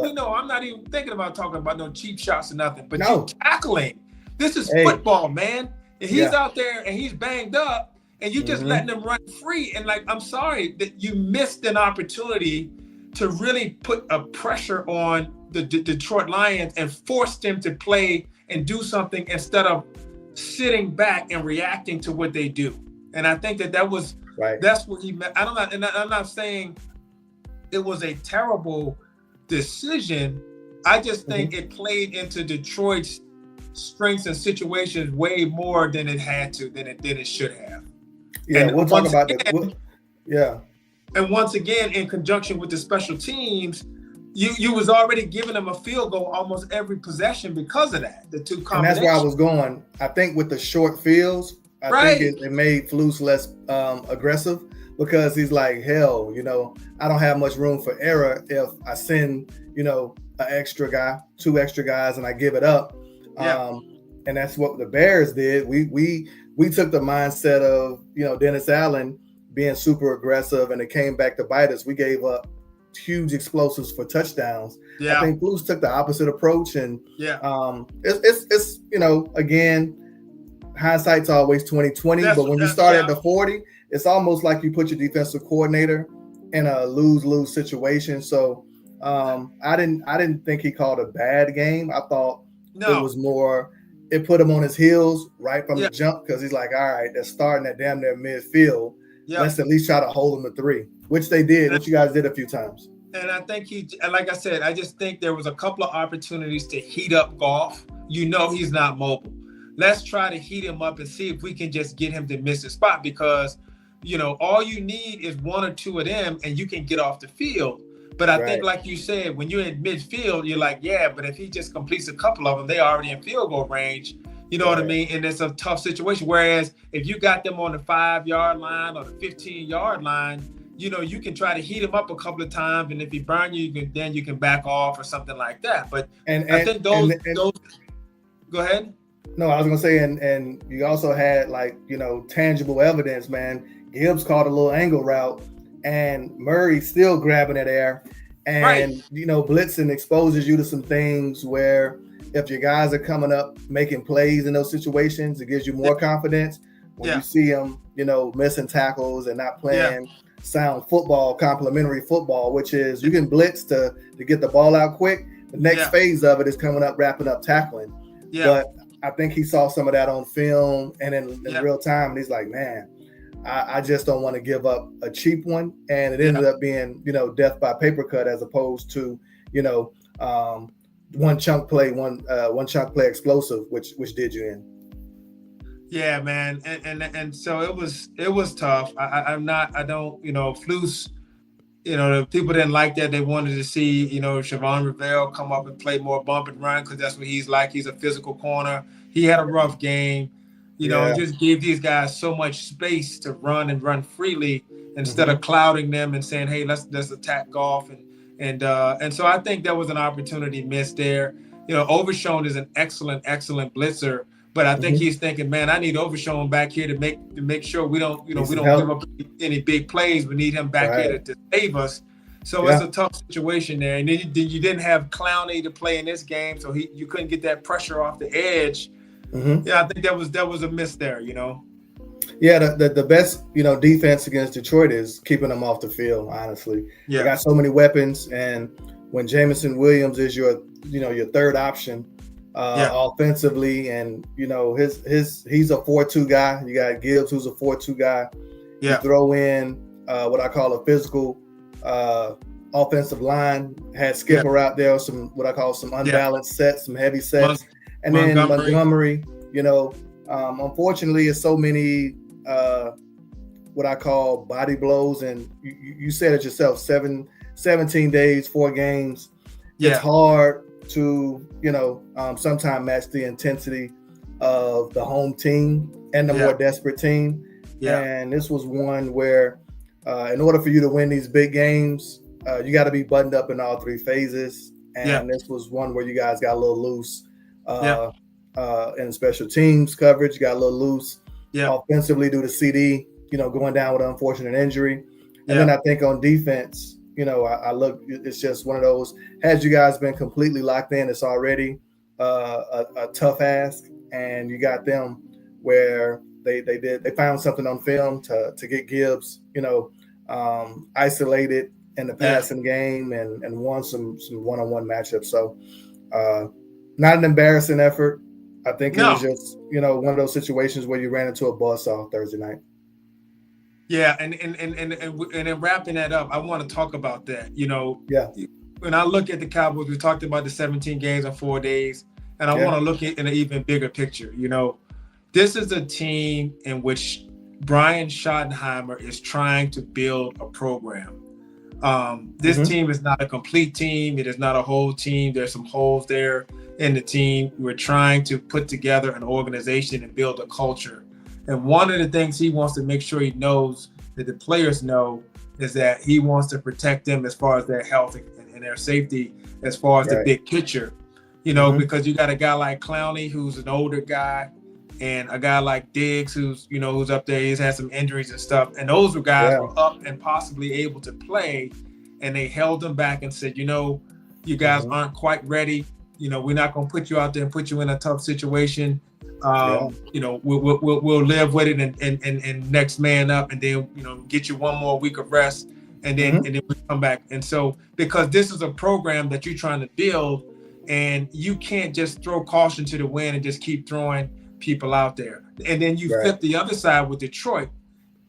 we know I'm not even thinking about talking about no cheap shots or nothing. But you tackling. This is football, man. And he's out there and he's banged up, and you just letting him run free. And I'm sorry that you missed an opportunity to really put a pressure on the Detroit Lions and force them to play and do something instead of sitting back and reacting to what they do. And I think that was that's what he meant. I'm not saying it was a terrible decision. I just think it played into Detroit's strengths and situations way more than it had to, than it should have. Yeah, we'll talk about yeah. And once again, in conjunction with the special teams, you was already giving them a field goal almost every possession because of that. The two combinations. And that's where I was going. I think with the short fields, I think it made Flus less aggressive because he's like, hell, I don't have much room for error if I send, an extra guy, 2 extra guys, and I give it up. Yeah. And that's what the Bears did. We took the mindset of, Dennis Allen being super aggressive, and it came back to bite us. We gave up huge explosives for touchdowns. Yeah. I think Flus took the opposite approach, and it's again, hindsight's always 20/20. But when you start at the 40, it's almost like you put your defensive coordinator in a lose-lose situation. So I didn't think he called a bad game. I thought it was more. It put him on his heels right from the jump because he's like, all right, they're starting at damn near midfield. Yeah. Let's at least try to hold them to 3, which they did, which you guys did a few times. And I think like I said, I just think there was a couple of opportunities to heat up Goff. He's not mobile. Let's try to heat him up and see if we can just get him to miss a spot because, all you need is 1 or 2 of them and you can get off the field. But I think, like you said, when you're in midfield, you're like, yeah, but if he just completes a couple of them, they already in field goal range. You know what I mean? And it's a tough situation. Whereas if you got them on the 5-yard line or the 15-yard line, you can try to heat him up a couple of times. And if he burn you, you can back off or something like that. But I think those go ahead. No, I was going to say, and you also had tangible evidence, man. Gibbs caught a little angle route and Murray still grabbing at air. And, blitzing exposes you to some things where if your guys are coming up making plays in those situations, it gives you more confidence. When you see them, missing tackles and not playing sound football, complementary football, which is you can blitz to get the ball out quick. The next phase of it is coming up, wrapping up tackling. Yeah. But I think he saw some of that on film and in real time. And he's like, man, I just don't want to give up a cheap one. And it ended up being, death by paper cut as opposed to, one chunk play explosive, which did you in. Yeah, man. And so it was tough. Flus, the people didn't like that. They wanted to see, Siobhan Rivera come up and play more bump and run because that's what he's like. He's a physical corner. He had a rough game. It just gave these guys so much space to run and run freely instead of clouding them and saying, hey, let's attack Goff. And so I think there was an opportunity missed there. Overshown is an excellent blitzer, but I think he's thinking, man, I need Overshown back here to make sure we don't give up any big plays. We need him back here to save us. So it's a tough situation there. And then you didn't have Clowney to play in this game, so you couldn't get that pressure off the edge. Yeah, I think that was a miss there. Yeah, the best defense against Detroit is keeping them off the field. Honestly, they got so many weapons, and when Jameson Williams is your third option offensively, and he's a 4-2 guy. You got Gibbs, who's a 4-2 guy. Yeah. You throw in what I call a physical offensive line. Had Skipper out there, some what I call some unbalanced sets, some heavy sets, and then Montgomery. Unfortunately, it's so many what I call body blows, and you said it yourself, 17 days, 4 games. It's hard to sometimes match the intensity of the home team and the more desperate team. And this was one where in order for you to win these big games, you got to be buttoned up in all 3 phases, and this was one where you guys got a little loose in special teams coverage. You got a little loose offensively due to CD, going down with an unfortunate injury. And then I think on defense, I look, it's just one of those, had you guys been completely locked in, it's already a tough ask. And you got them where they found something on film to get Gibbs, isolated in the passing game and won some one-on-one matchups. So not an embarrassing effort. I think it was just, one of those situations where you ran into a buzzsaw Thursday night. Yeah, and then wrapping that up, I want to talk about that. When I look at the Cowboys, we talked about the 17 games in 4 days, and I want to look at in an even bigger picture. This is a team in which Brian Schottenheimer is trying to build a program. This team is not a complete team. It is not a whole team. There's some holes there in the team. We're trying to put together an organization and build a culture. And one of the things he wants to make sure he knows, that the players know, is that he wants to protect them as far as their health and their safety, as far as the big picture. You know, because you got a guy like Clowney, who's an older guy, and a guy like Diggs, who's up there. He's had some injuries and stuff. And those were guys who were up and possibly able to play, and they held them back and said, you guys aren't quite ready. We're not going to put you out there and put you in a tough situation. We'll live with it and next man up, and then get you one more week of rest, and then we come back. And so, because this is a program that you're trying to build, and you can't just throw caution to the wind and just keep throwing people out there. And then you flip the other side with Detroit,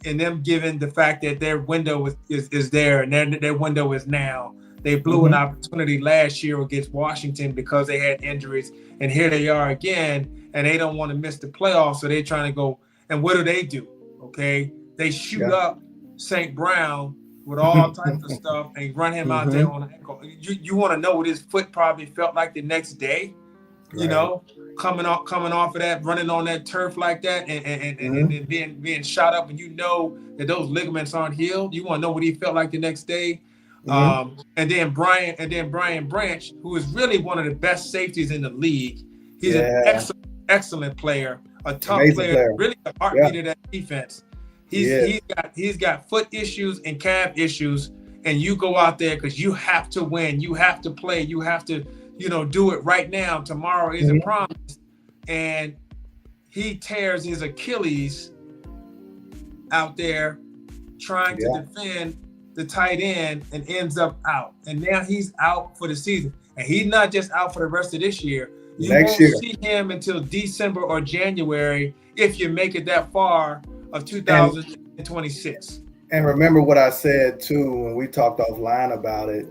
and them given the fact that their window is there, and their window is now. They blew an opportunity last year against Washington because they had injuries, and here they are again, and they don't want to miss the playoffs, so they're trying to go. And what do? Okay, they shoot up St. Brown with all types of stuff and run him out there on an ankle. You want to know what his foot probably felt like the next day, coming off of that, running on that turf like that, and being shot up, and that those ligaments aren't healed. You want to know what he felt like the next day. And then Brian Branch, who is really one of the best safeties in the league. He's an excellent player, a tough player, really the heartbeat of that defense. He's got foot issues and calf issues, and you go out there because you have to win, you have to play, you have to do it right now. Tomorrow isn't promised, and he tears his Achilles out there trying to defend the tight end and ends up out. And now he's out for the season. And he's not just out for the rest of this year. You won't see him until December or January if you make it that far of 2026. And remember what I said too when we talked offline about it.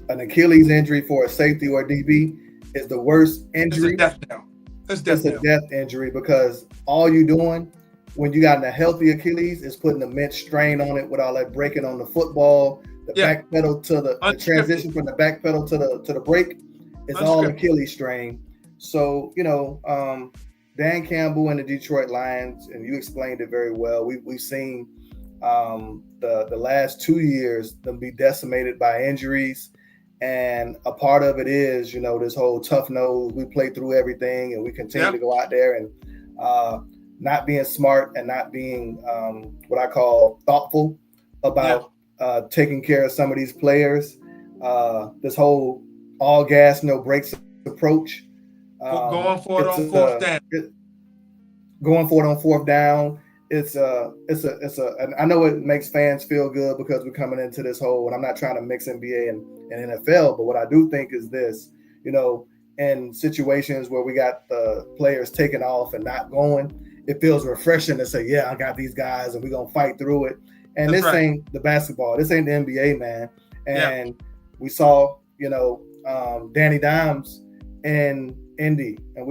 An Achilles injury for a safety or a DB is the worst injury. It's a death injury, because all you're doing when you got a healthy Achilles is putting immense strain on it with all that breaking on the football, the back pedal to the transition from the back pedal to the break. It's all Achilles strain. So, Dan Campbell and the Detroit Lions, and you explained it very well. We've seen the last 2 years them be decimated by injuries. And a part of it is, this whole tough nose. We play through everything, and we continue to go out there and not being smart and not being what I call thoughtful about taking care of some of these players. This whole all gas, no brakes approach. Going for it on fourth down. Going for it on fourth down. And I know it makes fans feel good because we're coming into this whole, and I'm not trying to mix NBA and NFL, but what I do think is this, in situations where we got the players taking off and not going, it feels refreshing to say, I got these guys and we're going to fight through it. And this ain't the basketball. This ain't the NBA, man. And we saw, Danny Dimes in Indy, and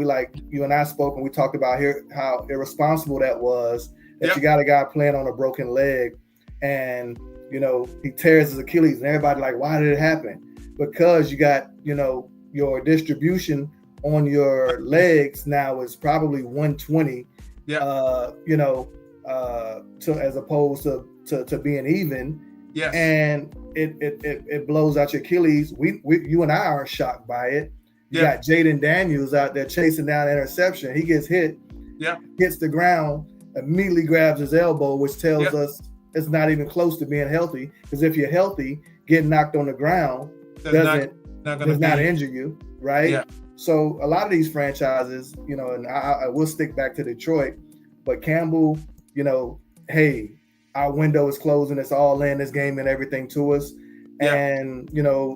you and I spoke, and we talked about here how irresponsible that was, that you got a guy playing on a broken leg, and, he tears his Achilles, and everybody why did it happen? Because you got, your distribution on your legs now is probably 120, as opposed to being even. Yes. And it blows out your Achilles. You and I are shocked by it. You got Jaden Daniels out there chasing down interception. He gets hit, hits the ground, immediately grabs his elbow, which tells us it's not even close to being healthy. Because if you're healthy, getting knocked on the ground does not injure you, right? Yeah. So a lot of these franchises, and I will stick back to Detroit, but Campbell, hey, our window is closing. It's all in, this game and everything to us. Yeah. And,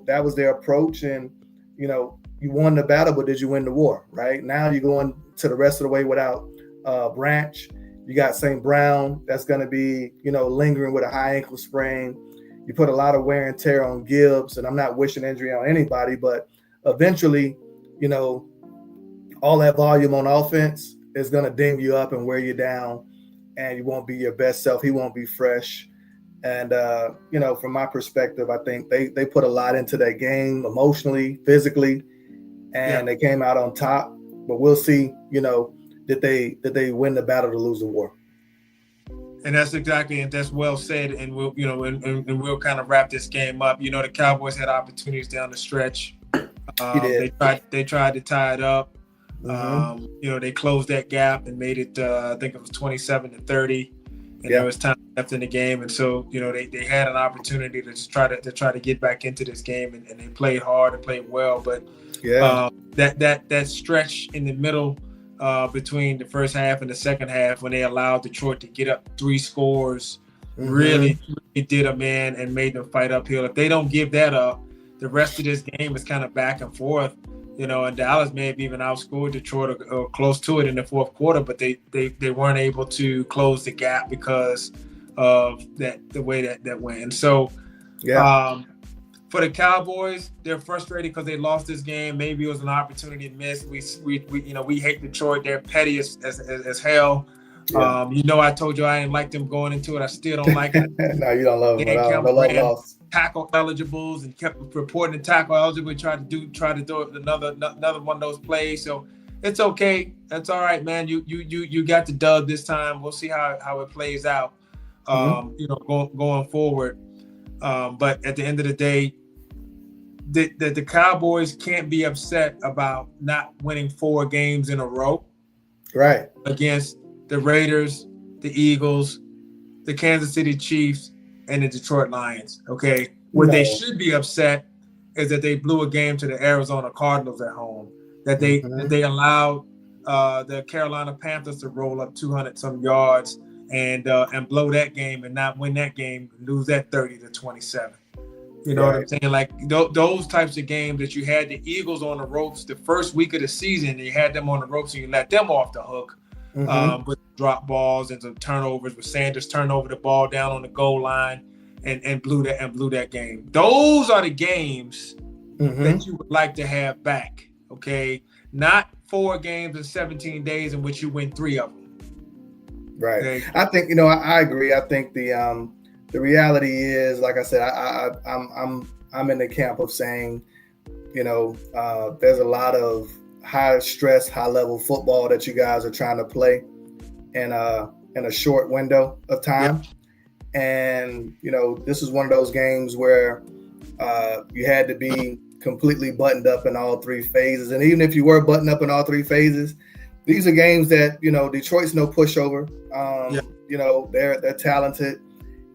that was their approach. And, you won the battle, but did you win the war, right? Now you're going to the rest of the way without Branch. You got St. Brown that's going to be, lingering with a high ankle sprain. You put a lot of wear and tear on Gibbs, and I'm not wishing injury on anybody, but eventually, all that volume on offense is going to ding you up and wear you down. and you won't be your best self. He won't be fresh. And, from my perspective, I think they put a lot into that game emotionally, physically, and they came out on top. But we'll see, did they win the battle to lose the war? And that's well said. And we'll, and we'll kind of wrap this game up. The Cowboys had opportunities down the stretch. They tried to tie it up. Mm-hmm. They closed that gap and made it. I think it was 27-30, and there was time left in the game. And so, they had an opportunity to try to get back into this game, and they played hard and played well. But that stretch in the middle. Between the first half and the second half, when they allowed Detroit to get up 3 scores, really did them in and made them fight uphill. If they don't give that up, the rest of this game is kind of back and forth. And Dallas may have even outscored Detroit or close to it in the fourth quarter, but they weren't able to close the gap because of the way that went. And so, for the Cowboys, they're frustrated because they lost this game. Maybe it was an opportunity missed. We hate Detroit. They're petty as hell. Yeah. I told you I didn't like them going into it. I still don't like it. No, you don't love them at all. No love lost. Tackle eligibles and kept reporting the tackle eligible. Tried to do another one of those plays. So it's okay. That's all right, man. You got the dub this time. We'll see how it plays out. Going forward. But at the end of the day, the Cowboys can't be upset about not winning 4 games in a row, right? Against the Raiders, the Eagles, the Kansas City Chiefs, and the Detroit Lions. Okay, what they should be upset is that they blew a game to the Arizona Cardinals at home. That they allowed the Carolina Panthers to roll up 200-some yards and blow that game and not win that game, lose that 30-27. You know what I'm saying? Like those types of games that you had the Eagles on the ropes the first week of the season, you had them on the ropes and you let them off the hook with drop balls and some turnovers. With Sanders turned over the ball down on the goal line and blew that game. Those are the games that you would like to have back. Okay, not 4 games in 17 days in which you win 3 of them. Right. Okay. I think I agree. I think the reality is, like I said, I'm in the camp of saying, there's a lot of high stress, high level football that you guys are trying to play in a short window of time. Yep. And, this is one of those games where you had to be completely buttoned up in all 3 phases. And even if you were buttoned up in all 3 phases, these are games that, Detroit's no pushover. They're talented.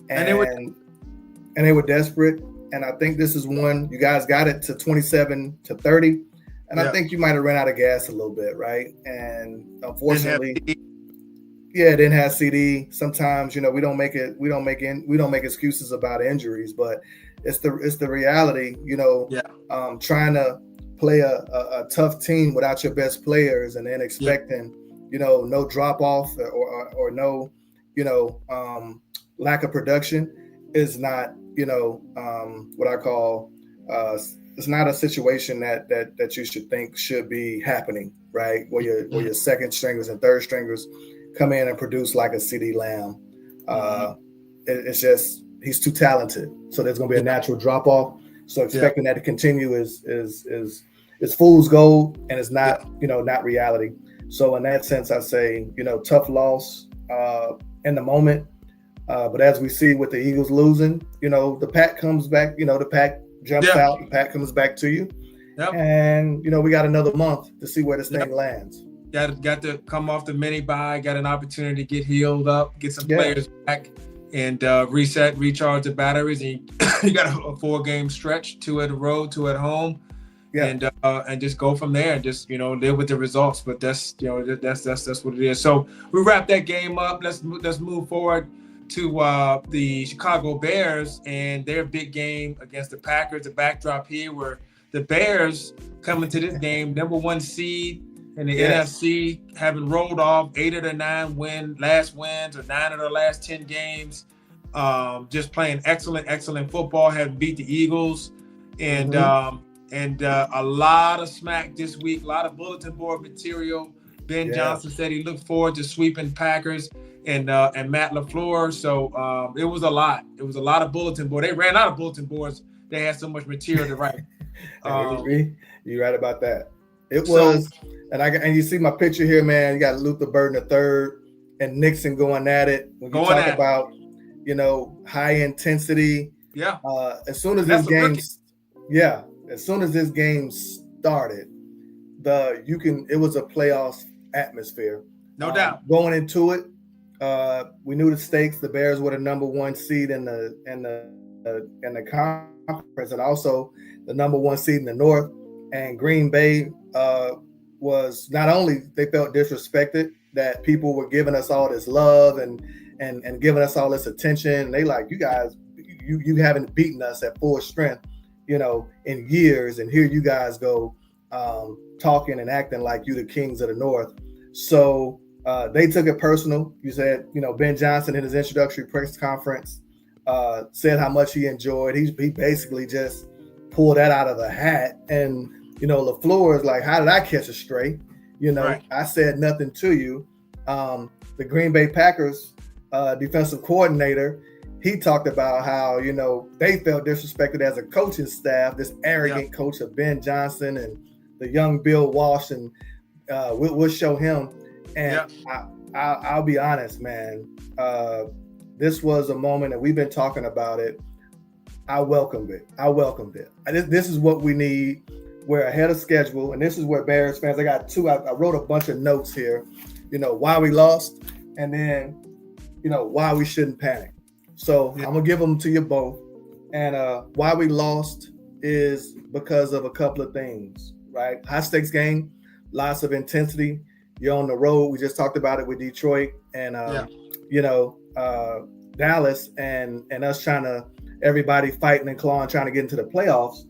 And they were desperate. And I think this is one, you guys got it to 27-30. And I think you might have ran out of gas a little bit, right? And unfortunately, didn't have CD. Sometimes, we don't make excuses about injuries, but it's the reality, trying to play a tough team without your best players and then expecting, no drop off or no, lack of production is not, what I call, it's not a situation that you should think should be happening, right? Where your second stringers and third stringers come in and produce like a CD Lamb. It's just, he's too talented. So there's going to be a natural drop off. So expecting that to continue is fool's gold, and it's not, not reality. So in that sense, I say, tough loss in the moment. But as we see with the Eagles losing, the pack comes back, the pack jumps out, the pack comes back to you. Yep. And, we got another month to see where this thing lands. Got to come off the mini bye, got an opportunity to get healed up, get some players back and reset, recharge the batteries. And you got a 4-game stretch, 2 at the road, 2 at home. Yeah. And just go from there and just, live with the results. But that's, that's what it is. So we wrap that game up. Let's move forward to the Chicago Bears and their big game against the Packers. The backdrop here where the Bears coming to this game, number 1 seed in the NFC, having rolled off 8 of their 9 last wins or 9 of their last 10 games. Just playing excellent football, having beat the Eagles. And a lot of smack this week, a lot of bulletin board material. Ben Johnson said he looked forward to sweeping Packers. and Matt LaFleur. So it was a lot. It was a lot of bulletin board. They ran out of bulletin boards. They had so much material to write. You're right about that. It was, and you see my picture here, man. You got Luther Burden III and Nixon going at it. When you talk about, high intensity. Yeah. As soon as this game started, it was a playoff atmosphere. No doubt. Going into it, we knew the stakes. The Bears were the number one seed in the conference, and also the number one seed in the North. And Green Bay was not only they felt disrespected that people were giving us all this love and giving us all this attention. They like, you guys, you haven't beaten us at full strength, in years, and here you guys go talking and acting like you the kings of the North. So they took it personal. You said, Ben Johnson in his introductory press conference said how much he enjoyed. He basically just pulled that out of the hat. And, LaFleur is like, how did I catch a stray? Right. I said nothing to you. The Green Bay Packers defensive coordinator, he talked about how, they felt disrespected as a coaching staff, this arrogant coach of Ben Johnson and the young Bill Walsh, and we'll show him. And I'll be honest, man, this was a moment that we've been talking about it. I welcomed it. This is what we need. We're ahead of schedule, and this is where Bears fans, I wrote a bunch of notes here, why we lost, and then, why we shouldn't panic. So I'm going to give them to you both. And why we lost is because of a couple of things, right? High stakes game, lots of intensity. You're on the road. We just talked about it with Detroit and, Dallas and us everybody fighting and clawing, trying to get into the playoffs.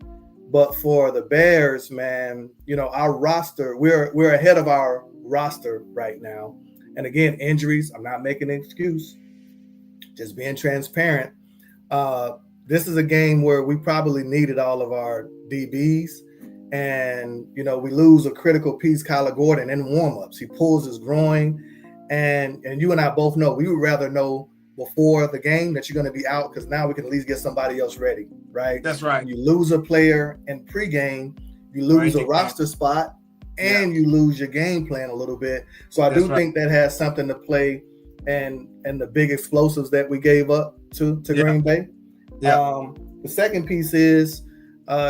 But for the Bears, man, our roster, we're ahead of our roster right now. And again, injuries, I'm not making an excuse, just being transparent. This is a game where we probably needed all of our DBs. And, we lose a critical piece, Kyler Gordon, in warmups. He pulls his groin. And you and I both know, we would rather know before the game that you're going to be out, because now we can at least get somebody else ready, right? That's right. When you lose a player in pregame, you lose a roster spot, and you lose your game plan a little bit. So I think that has something to play and the big explosives that we gave up to Green Bay. Yeah. The second piece is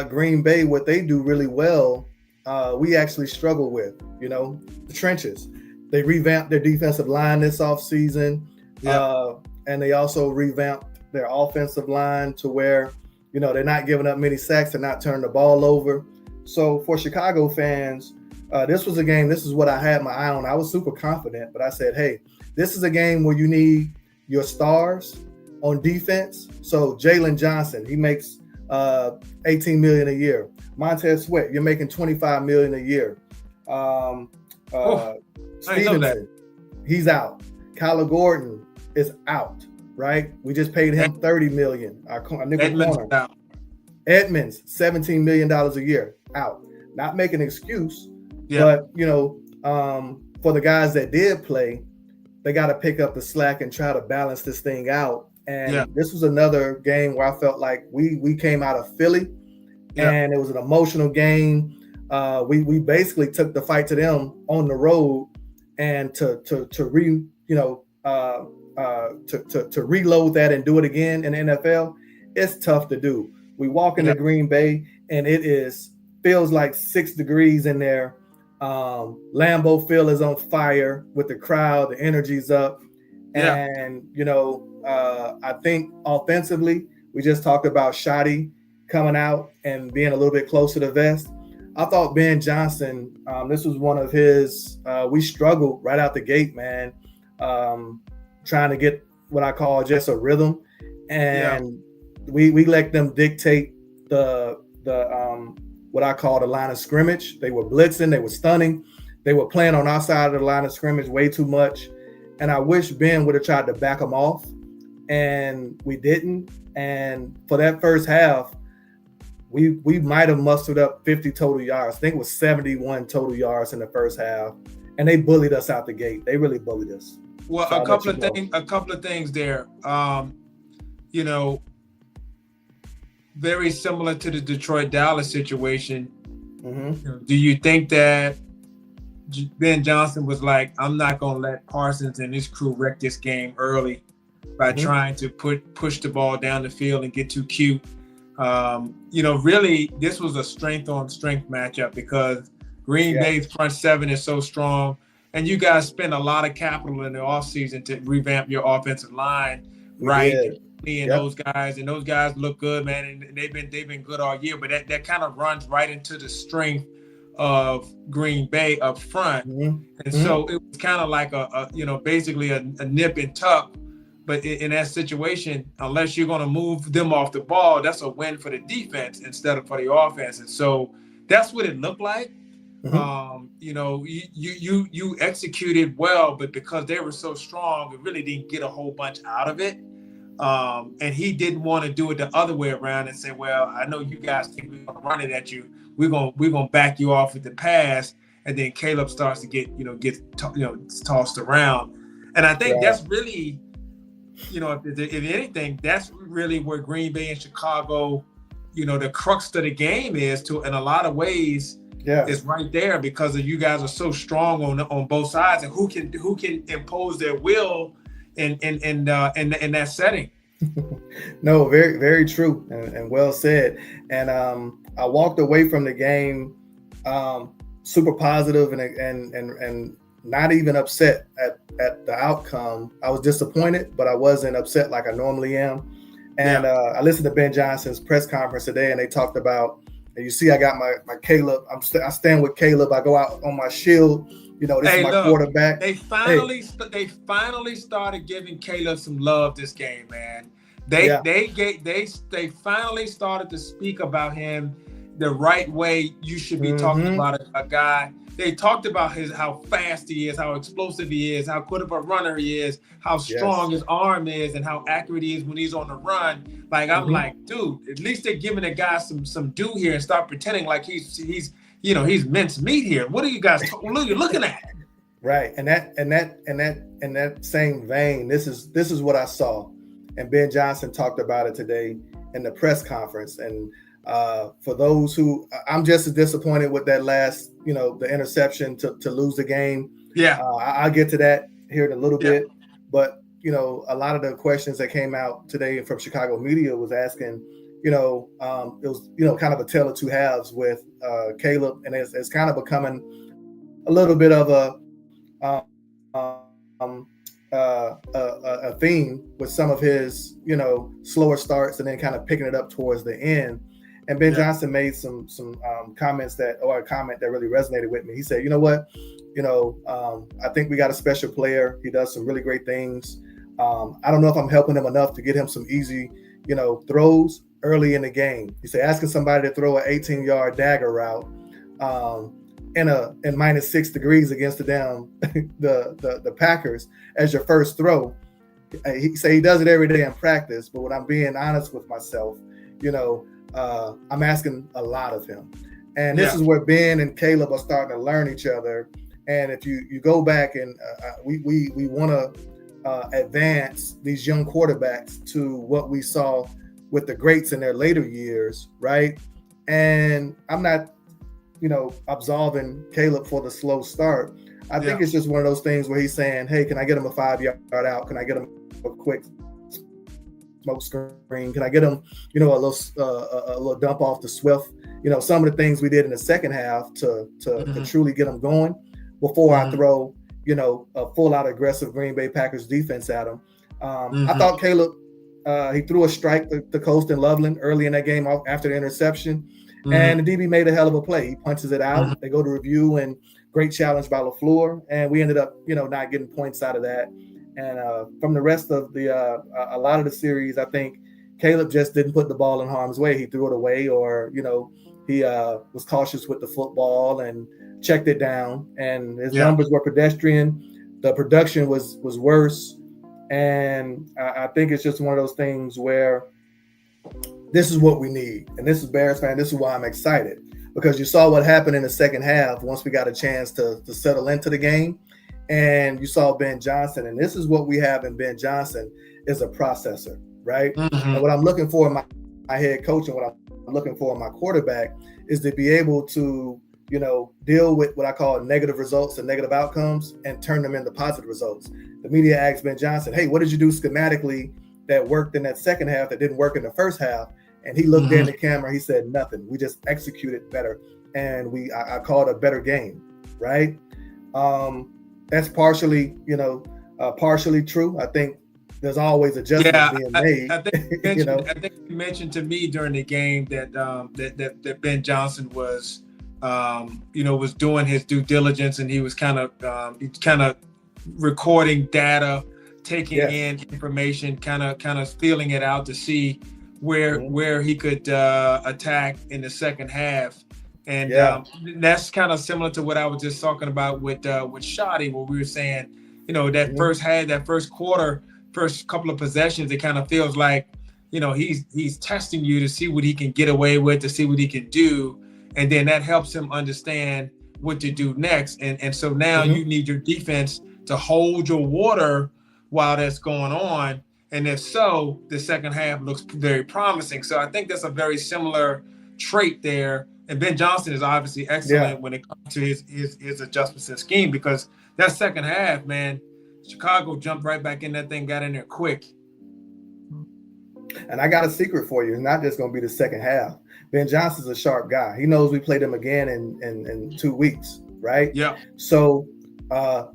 Green Bay, what they do really well, we actually struggle with, the trenches. They revamped their defensive line this offseason. And they also revamped their offensive line to where, they're not giving up many sacks, they're not turning the ball over. So for Chicago fans, this was a game, this is what I had my eye on. I was super confident, but I said, hey, this is a game where you need your stars on defense. So Jalen Johnson, he makes $18 million a year. Montez Sweat, you're making $25 million a year. Stevenson, he's out. Kyler Gordon is out, right? We just paid him $30 million. Our nickel corner. Edmonds, $17 million a year, out. Not making an excuse, but for the guys that did play, they got to pick up the slack and try to balance this thing out. And this was another game where I felt like we came out of Philly, and it was an emotional game. We basically took the fight to them on the road, and to reload that and do it again in the NFL, it's tough to do. We walk into Green Bay and it feels like 6 degrees in there. Lambeau Field is on fire with the crowd, the energy's up. And, I think offensively, we just talked about Shoddy coming out and being a little bit closer to vest. I thought Ben Johnson, this was one of his, we struggled right out the gate, man, trying to get what I call just a rhythm. And we let them dictate the what I call the line of scrimmage. They were blitzing, they were stunning. They were playing on our side of the line of scrimmage way too much. And I wish Ben would have tried to back them off, and we didn't. And for that first half, we might have mustered up 50 total yards. I think it was 71 total yards in the first half. And they bullied us out the gate. They really bullied us. Well, So a couple of things there. You know, very similar to the Detroit-Dallas situation. Mm-hmm. Do you think that Ben Johnson was like, I'm not going to let Parsons and his crew wreck this game early by trying to push the ball down the field and get too cute? You know, really, this was a strength on strength matchup because Green Bay's front seven is so strong, and you guys spent a lot of capital in the offseason to revamp your offensive line, right? And those guys look good, man, and they've been good all year. But that kind of runs right into the strength of Green Bay up front, and so it was kind of like a basically a nip and tuck. But in that situation, unless you're going to move them off the ball, that's a win for the defense instead of for the offense. And so that's what it looked like. You know, you executed well, but because they were so strong, it really didn't get a whole bunch out of it. And he didn't want to do it the other way around and say, well, I know you guys think we're going to run it at you. We're gonna back you off with the pass. And then Caleb starts to get tossed around. And I think that's really, if anything, that's really where Green Bay and Chicago, the crux of the game is to, in a lot of ways, is right there because of you guys are so strong on both sides, and who can impose their will in that setting. No, very, very true and well said. And I walked away from the game super positive and not even upset at the outcome. I was disappointed, but I wasn't upset like I normally am. And I listened to Ben Johnson's press conference today, and they talked about, and you see I got my Caleb. I stand with Caleb. I go out on my shield. This is my quarterback. They finally started giving Caleb some love this game, man. They finally started to speak about him the right way you should be talking about a guy. They talked about how fast he is, how explosive he is, how good of a runner he is, how strong his arm is, and how accurate he is when he's on the run. Like I'm like, dude, at least they're giving the guy some due here and stop pretending like he's minced meat here. What are you guys looking at? Right, and that same vein, this is what I saw, and Ben Johnson talked about it today in the press conference. And for those who, I'm just as disappointed with that last, the interception to lose the game. I'll get to that here in a little bit. But, a lot of the questions that came out today from Chicago media was asking, it was, kind of a tale of two halves with Caleb. And it's kind of becoming a little bit of a theme with some of his, slower starts and then kind of picking it up towards the end. And Ben Johnson made some comments a comment that really resonated with me. He said, you know what, I think we got a special player. He does some really great things. I don't know if I'm helping him enough to get him some easy, throws early in the game. He said, asking somebody to throw an 18-yard dagger route in -6 degrees against the Packers as your first throw. He said he does it every day in practice, but when I'm being honest with myself, I'm asking a lot of him. And this is where Ben and Caleb are starting to learn each other. And if you go back and we want to absolve these young quarterbacks to what we saw with the greats in their later years, right? And I'm not, absolving Caleb for the slow start. I think it's just one of those things where he's saying, hey, can I get him a 5-yard out? Can I get him a quick smoke screen? Can I get him, a little dump off the Swift? Some of the things we did in the second half to truly get him going before I throw, a full out aggressive Green Bay Packers defense at him. I thought Caleb, he threw a strike to Coast and Loveland early in that game after the interception. And the DB made a hell of a play. He punches it out. They go to review, and great challenge by LaFleur. And we ended up, not getting points out of that. And from the rest of a lot of the series, I think Caleb just didn't put the ball in harm's way. He threw it away, or, he was cautious with the football and checked it down. And his numbers were pedestrian. The production was worse. And I think it's just one of those things where this is what we need. And this is Bears fan. This is why I'm excited, because you saw what happened in the second half. Once we got a chance to settle into the game, and you saw Ben Johnson. And this is what we have in Ben Johnson is a processor, right? Mm-hmm. And what I'm looking for in my head coach and what I'm looking for in my quarterback is to be able to, deal with what I call negative results and negative outcomes and turn them into positive results. The media asked Ben Johnson, hey, what did you do schematically that worked in that second half that didn't work in the first half? And he looked in the camera, he said, nothing. We just executed better. And I called a better game, right? That's partially true. I think there's always adjustments being made. I think you mentioned to me during the game that that Ben Johnson was, was doing his due diligence, and he was kind of recording data, taking in information, kind of feeling it out to see where he could attack in the second half. And that's kind of similar to what I was just talking about with Shoddy, where we were saying, that first quarter, first couple of possessions, it kind of feels like, he's testing you to see what he can get away with, to see what he can do. And then that helps him understand what to do next. And so now you need your defense to hold your water while that's going on. And if so, the second half looks very promising. So I think that's a very similar trait there. And Ben Johnson is obviously excellent when it comes to his adjustments and scheme, because that second half, man, Chicago jumped right back in that thing, got in there quick. And I got a secret for you. It's not just going to be the second half. Ben Johnson's a sharp guy. He knows we played him again in 2 weeks, right? Yeah. So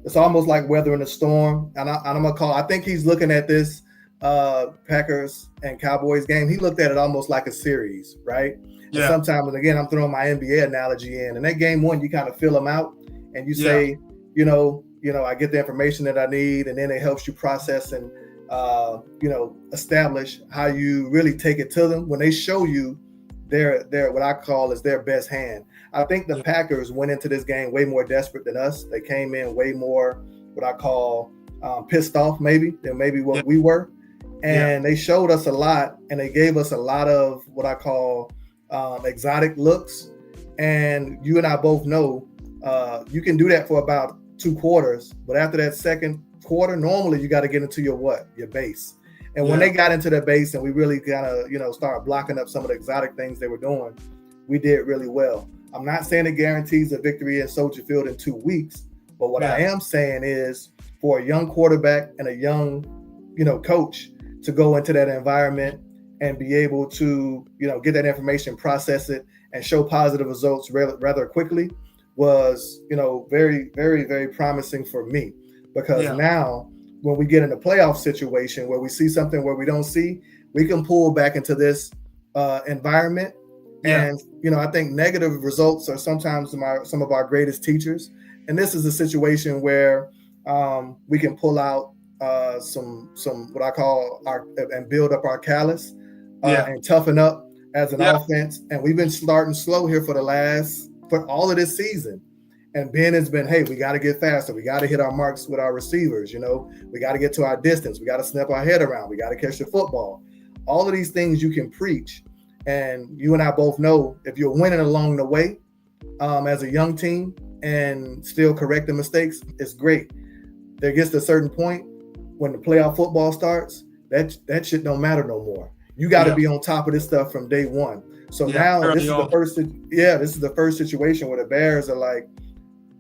it's almost like weathering a storm. And I'm going to I think he's looking at this Packers and Cowboys game. He looked at it almost like a series, right? Yeah. And sometimes, and again, I'm throwing my NBA analogy in. And that game one, you kind of fill them out and you say, I get the information that I need, and then it helps you process and, establish how you really take it to them when they show you their what I call is their best hand. I think the Packers went into this game way more desperate than us. They came in way more what I call pissed off than what we were. And they showed us a lot, and they gave us a lot of what I call exotic looks. And you and I both know you can do that for about 2 quarters, but after that second quarter, normally you got to get into your base. And when they got into their base and we really kind of, started blocking up some of the exotic things they were doing, we did really well. I'm not saying it guarantees a victory in Soldier Field in 2 weeks, but what I am saying is for a young quarterback and a young, coach to go into that environment and be able to, get that information, process it, and show positive results rather quickly was, very, very, very promising for me. Because now when we get in a playoff situation where we see something where we don't see, we can pull back into this environment. And, I think negative results are sometimes some of our greatest teachers. And this is a situation where we can pull out some what I call and build up our callus and toughen up as an offense. And we've been starting slow here for all of this season. And Ben has been, hey, we got to get faster. We got to hit our marks with our receivers. We got to get to our distance. We got to snap our head around. We got to catch the football. All of these things you can preach. And you and I both know if you're winning along the way as a young team and still correcting mistakes, it's great. There gets to a certain point when the playoff football starts, that shit don't matter no more. You got to be on top of this stuff from day one. So now this is the first situation where the Bears are like,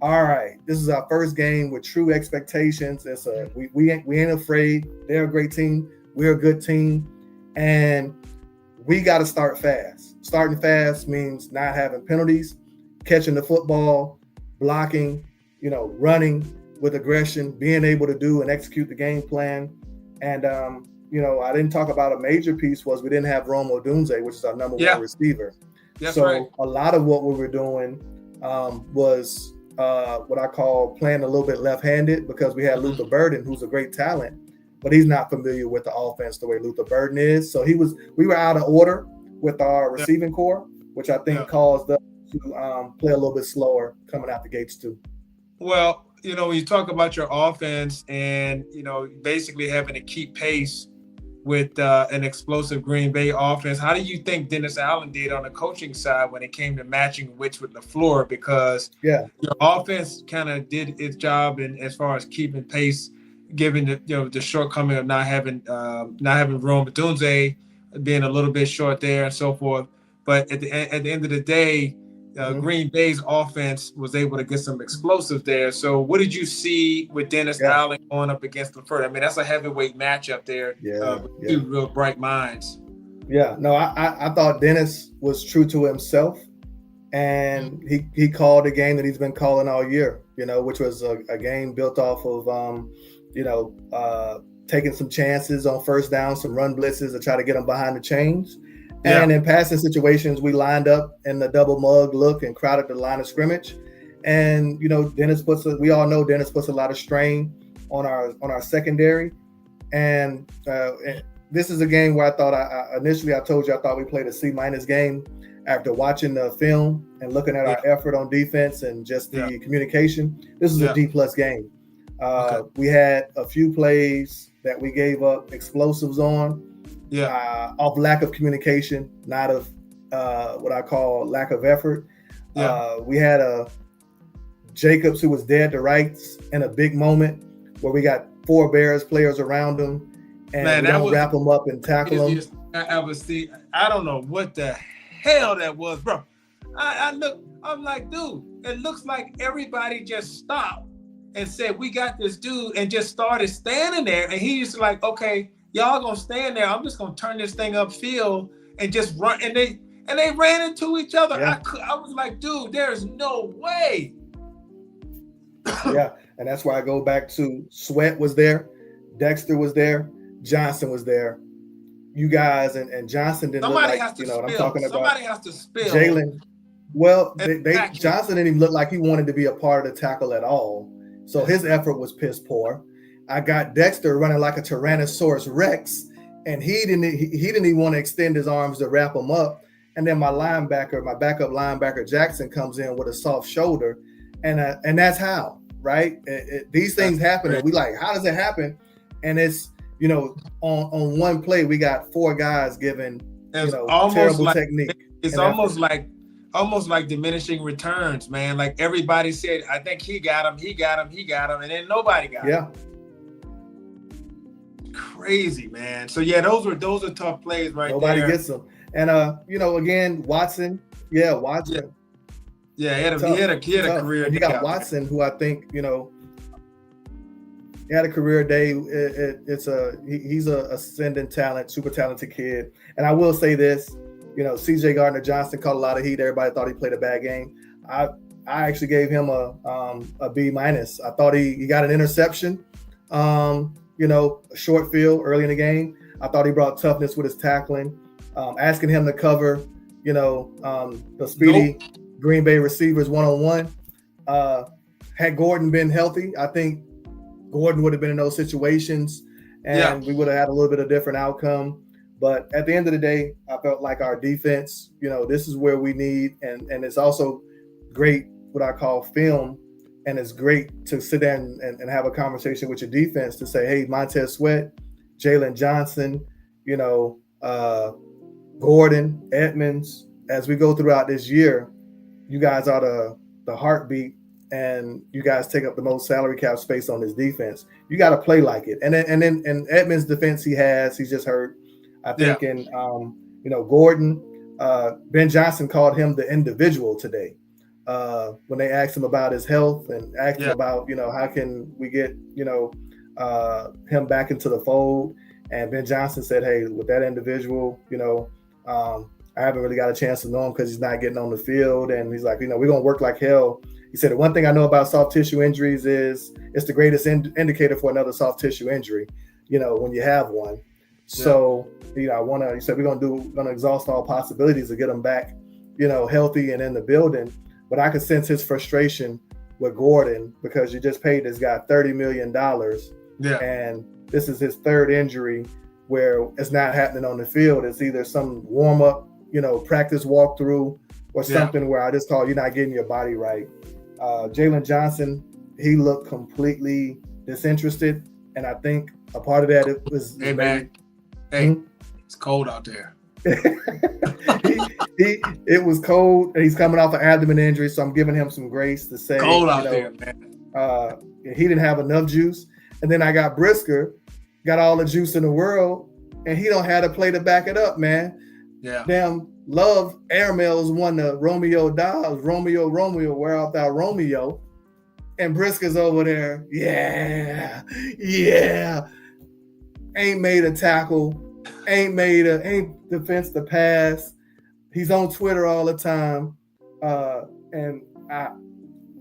all right, this is our first game with true expectations. We ain't afraid. They're a great team. We're a good team. And we got to start fast. Starting fast means not having penalties, catching the football, blocking, running with aggression, being able to do and execute the game plan. And, I didn't talk about a major piece was we didn't have Rome Odunze, which is our number one receiver. That's right. A lot of what we were doing was what I call playing a little bit left-handed because we had Luther Burden, who's a great talent, but he's not familiar with the offense the way Luther Burden is. So we were out of order with our receiving core, which I think caused us to play a little bit slower coming out the gates too. Well, when you talk about your offense and, basically having to keep pace with an explosive Green Bay offense. How do you think Dennis Allen did on the coaching side when it came to matching wits with LaFleur? Because your offense kind of did its job in as far as keeping pace, given the shortcoming of not having Rome Odunze being a little bit short there and so forth. But at the end of the day, Green Bay's offense was able to get some explosives there. So what did you see with Dennis Allen going up against LaFleur? I mean, that's a heavyweight matchup there. With two real bright minds. Yeah, no, I thought Dennis was true to himself, and he called a game that he's been calling all year, which was a game built off of, taking some chances on first down, some run blitzes to try to get them behind the chains. And in passing situations, we lined up in the double mug look and crowded the line of scrimmage. And Dennis we all know Dennis puts a lot of strain on our secondary. And this is a game where I thought initially I told you I thought we played a C- game. After watching the film and looking at our effort on defense and just the communication, this is a D+ game. We had a few plays that we gave up explosives on. Off lack of communication, not of what I call lack of effort. We had a Jacobs who was dead to rights in a big moment where we got 4 Bears players around him, and we don't wrap them up and tackle them. I ever see. I don't know what the hell that was, bro. I'm like, dude, it looks like everybody just stopped and said, we got this dude, and just started standing there, and he just like, okay, y'all gonna stand there. I'm just gonna turn this thing upfield and just run. And they ran into each other. I was like, dude, there's no way. And that's why I go back to Sweat was there, Dexter was there, Johnson was there. You guys and Johnson didn't Somebody look like, has to what I'm talking about. Somebody has to spill. Jalen. Well, Johnson didn't even look like he wanted to be a part of the tackle at all. So his effort was piss poor. I got Dexter running like a Tyrannosaurus Rex, and he didn't even want to extend his arms to wrap him up. And then my backup linebacker Jackson comes in with a soft shoulder, and that's how, right? These things happen, and we like, how does it happen? And it's on one play we got 4 guys giving terrible technique. It's almost like diminishing returns, man. Like everybody said, I think he got him, and then nobody got him. Crazy, man. So those are tough plays right Nobody there. Nobody gets them. And again, Watson. Watson. He had a career. And you got Watson, who I think, he had a career day. He's a ascending talent, super talented kid. And I will say this, CJ Gardner-Johnson caught a lot of heat. Everybody thought he played a bad game. I actually gave him a B-. I thought he got an interception. A short field early in the game. I thought he brought toughness with his tackling. Asking him to cover, the speedy Green Bay receivers one-on-one. Had Gordon been healthy, I think Gordon would have been in those situations, and we would have had a little bit of different outcome. But at the end of the day, I felt like our defense, this is where we need, and it's also great what I call film. And it's great to sit there and have a conversation with your defense to say, hey, Montez Sweat, Jalen Johnson, Gordon, Edmonds, as we go throughout this year, you guys are the heartbeat, and you guys take up the most salary cap space on this defense. You got to play like it. And then in Edmonds' defense, he's just hurt. I think in Gordon, Ben Johnson called him the individual today. When they asked him about his health and asked him about, how can we get, him back into the fold. And Ben Johnson said, hey, with that individual, I haven't really got a chance to know him because he's not getting on the field. And he's like, we're going to work like hell. He said, the one thing I know about soft tissue injuries is it's the greatest indicator for another soft tissue injury, when you have one. So, he said, we're going to exhaust all possibilities to get him back, healthy and in the building. But I could sense his frustration with Gordon because you just paid this guy $30 million. And this is his 3rd injury where it's not happening on the field. It's either some warm-up, practice walkthrough or something where I just call you're not getting your body right. Jalen Johnson, he looked completely disinterested. And I think a part of that was Hey, it's cold out there. It was cold, and he's coming off an abdomen injury, so I'm giving him some grace to say, cold out there, man. He didn't have enough juice. And then I got Brisker, got all the juice in the world, and he don't have to play to back it up, man. Yeah. Damn, Love Airmails won the Romeo Dobbs, Romeo, where art thou, Romeo? And Brisker's over there, yeah. Ain't made a tackle, ain't defense the pass. He's on Twitter all the time. And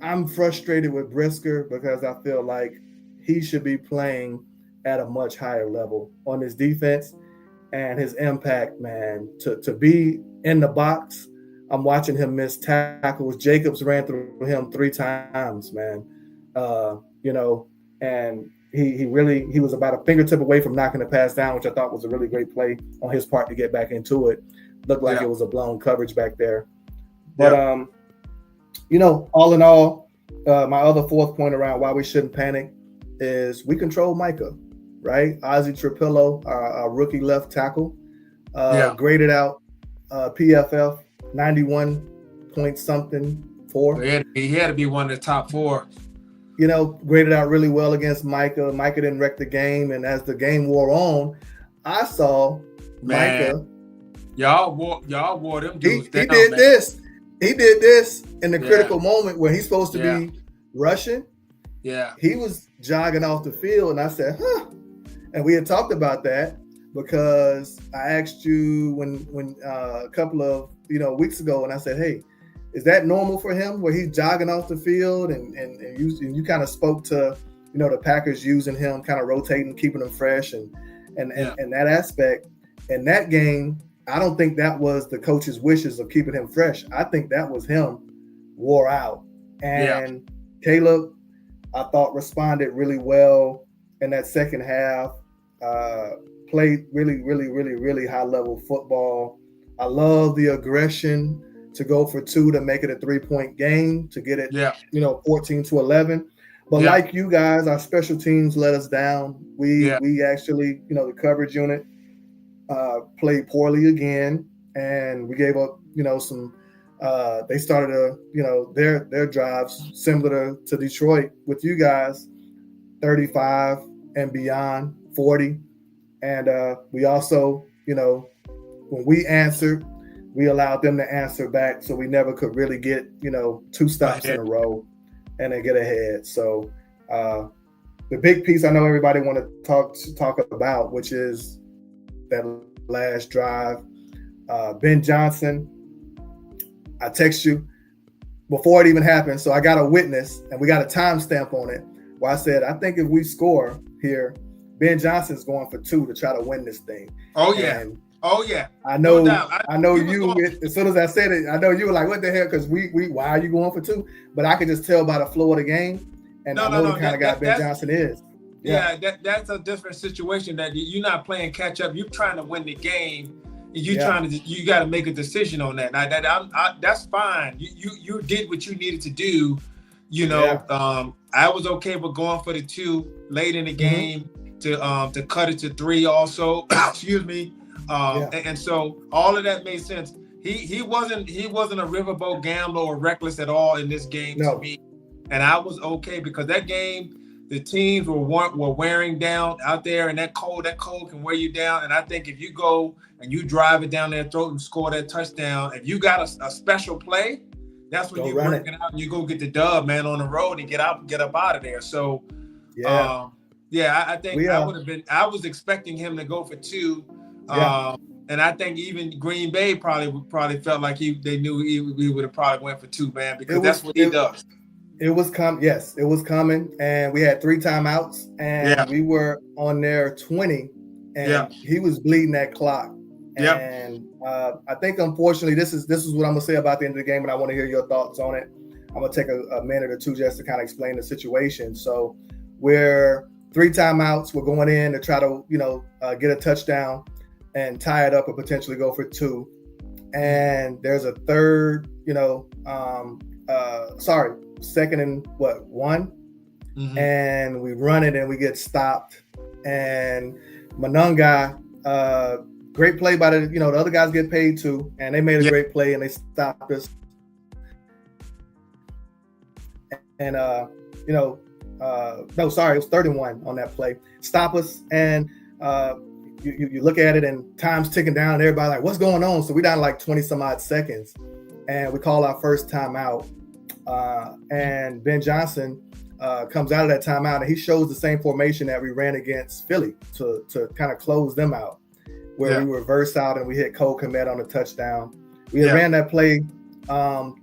I'm frustrated with Brisker because I feel like he should be playing at a much higher level on his defense and his impact, man. To be in the box, I'm watching him miss tackles. Jacobs ran through him 3 times, man. And he was about a fingertip away from knocking the pass down, which I thought was a really great play on his part to get back into it. Looked like it was a blown coverage back there. But, all in all, my other fourth point around why we shouldn't panic is we control Micah, right? Ozzie Trapillo, our rookie left tackle, graded out PFF 91 point something 4. He had to be one of the top 4. Graded out really well against Micah. Micah didn't wreck the game, and as the game wore on, I saw Micah. Y'all wore them dudes down. He did this in the critical moment where he's supposed to be rushing. Yeah. He was jogging off the field, and I said, And we had talked about that because I asked you when a couple of weeks ago, and I said, hey, is that normal for him where he's jogging off the field? And you kind of spoke to the Packers using him, kind of rotating, keeping him fresh, and that aspect. In that game, I don't think that was the coach's wishes of keeping him fresh. I think that was him wore out. And Caleb, I thought, responded really well in that second half. Played really, really, really, really high level football. I love the aggression to go for 2 to make it a 3-point game, to get it 14-11. But like you guys, our special teams let us down. We actually, the coverage unit played poorly again, and we gave up, some they started their drives similar to Detroit with you guys, 35 and beyond, 40. And we also, when we answered, we allowed them to answer back, so we never could really get, 2 stops in a row and then get ahead. So the big piece I know everybody want to talk about, which is that last drive. Ben Johnson, I text you before it even happened, so I got a witness, and we got a timestamp on it, where I said, I think if we score here, Ben Johnson's going for 2 to try to win this thing. Oh, yeah. I know. I know you. As soon as I said it, I know you were like, "What the hell?" Because why are you going for 2? But I could just tell by the flow of the game, and I know the kind of guy Ben Johnson is. Yeah, that's a different situation. That you're not playing catch up. You're trying to win the game. You got to make a decision on that. That's fine. You did what you needed to do. I was okay with going for the 2 late in the game to cut it to 3. Also, excuse me. And so all of that made sense. He wasn't a riverboat gambler or reckless at all in this game to me, and I was okay because that game, the teams were wearing down out there, and that cold can wear you down. And I think if you go and you drive it down their throat and score that touchdown, if you got a special play, that's when you work it out and you go get the dub, man, on the road and get up out of there. So I think I was expecting him to go for 2. And I think even Green Bay probably felt like they knew he would have probably went for 2, man, because that's what he does. It was coming. Yes, it was coming, and we had 3 timeouts, and we were on their 20, and he was bleeding that clock. And I think, unfortunately, this is what I'm gonna say about the end of the game, and I want to hear your thoughts on it. I'm gonna take a minute or 2 just to kind of explain the situation. So we're 3 timeouts. We're going in to try to get a touchdown and tie it up or potentially go for 2. And there's a third, second and 1. And we run it and we get stopped. And Manunga great play by the other guys get paid too, and they made a great play and they stopped us. And no, sorry, it was 31 on that play. Stop us, and you look at it, and time's ticking down, and everybody like, what's going on? So we down like 20 some odd seconds, and we call our first timeout. And Ben Johnson comes out of that timeout, and he shows the same formation that we ran against Philly to kind of close them out, where we reverse out and we hit Cole Kmet on a touchdown. We had ran that play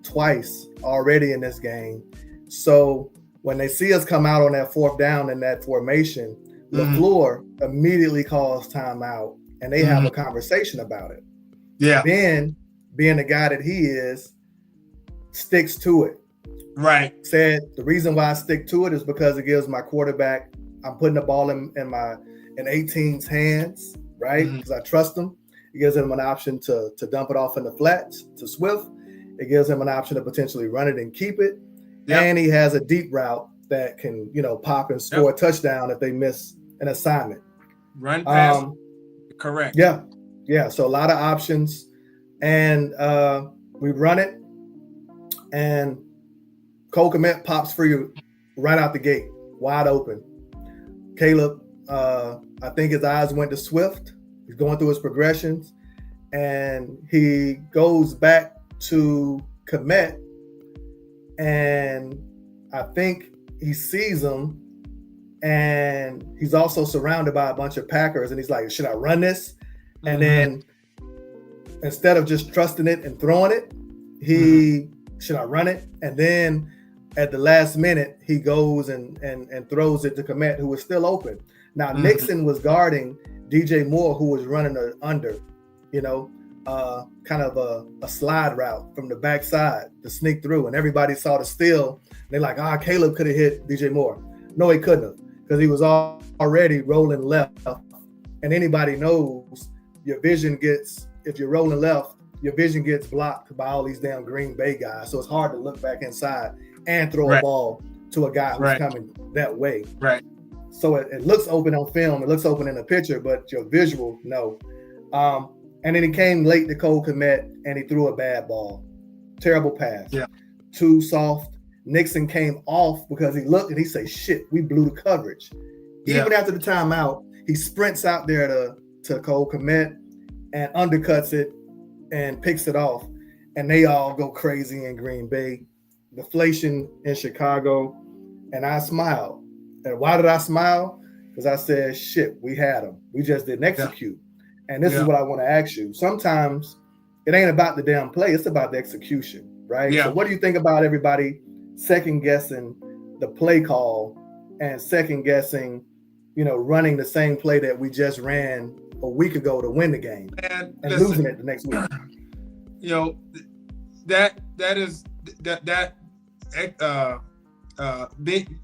twice already in this game. So when they see us come out on that fourth down in that formation, LaFleur immediately calls timeout, and they have a conversation about it. Yeah. Ben, being the guy that he is, sticks to it. Right. Said the reason why I stick to it is because it gives my quarterback, I'm putting the ball in 18's hands, right? Because I trust him. It gives him an option to dump it off in the flats to Swift. It gives him an option to potentially run it and keep it. Yep. And he has a deep route that can, pop and score a touchdown if they miss an assignment. Run pass. Correct. Yeah. Yeah. So a lot of options. And we run it. And Cole Kmet pops free right out the gate, wide open. Caleb, I think his eyes went to Swift. He's going through his progressions. And he goes back to Kmet. And I think he sees him, and he's also surrounded by a bunch of Packers, and he's like, should I run this? And then instead of just trusting it and throwing it, should I run it? And then at the last minute, he goes and throws it to Kmet, who was still open. Now, Nixon was guarding DJ Moore, who was running under, kind of a slide route from the backside to sneak through, and everybody saw the steal. They're like, Caleb could have hit DJ Moore. No, he couldn't have, because he was already rolling left. And anybody knows your vision gets, if you're rolling left, your vision gets blocked by all these damn Green Bay guys. So it's hard to look back inside and throw a ball to a guy who's coming that way. Right. So it looks open on film. It looks open in the picture, but your visual, no. And then he came late to Cole Kmet, and he threw a bad ball. Terrible pass. Yeah. Too soft. Nixon came off because he looked and he said, shit, we blew the coverage. Even after the timeout, he sprints out there to Cole Kmet and undercuts it and picks it off. And they all go crazy in Green Bay. Deflation in Chicago. And I smiled. And why did I smile? Because I said, shit, we had them. We just didn't execute. And this is what I want to ask you. Sometimes it ain't about the damn play. It's about the execution, right? Yeah. So what do you think about everybody second guessing the play call and second guessing, running the same play that we just ran a week ago to win the game and losing it the next week?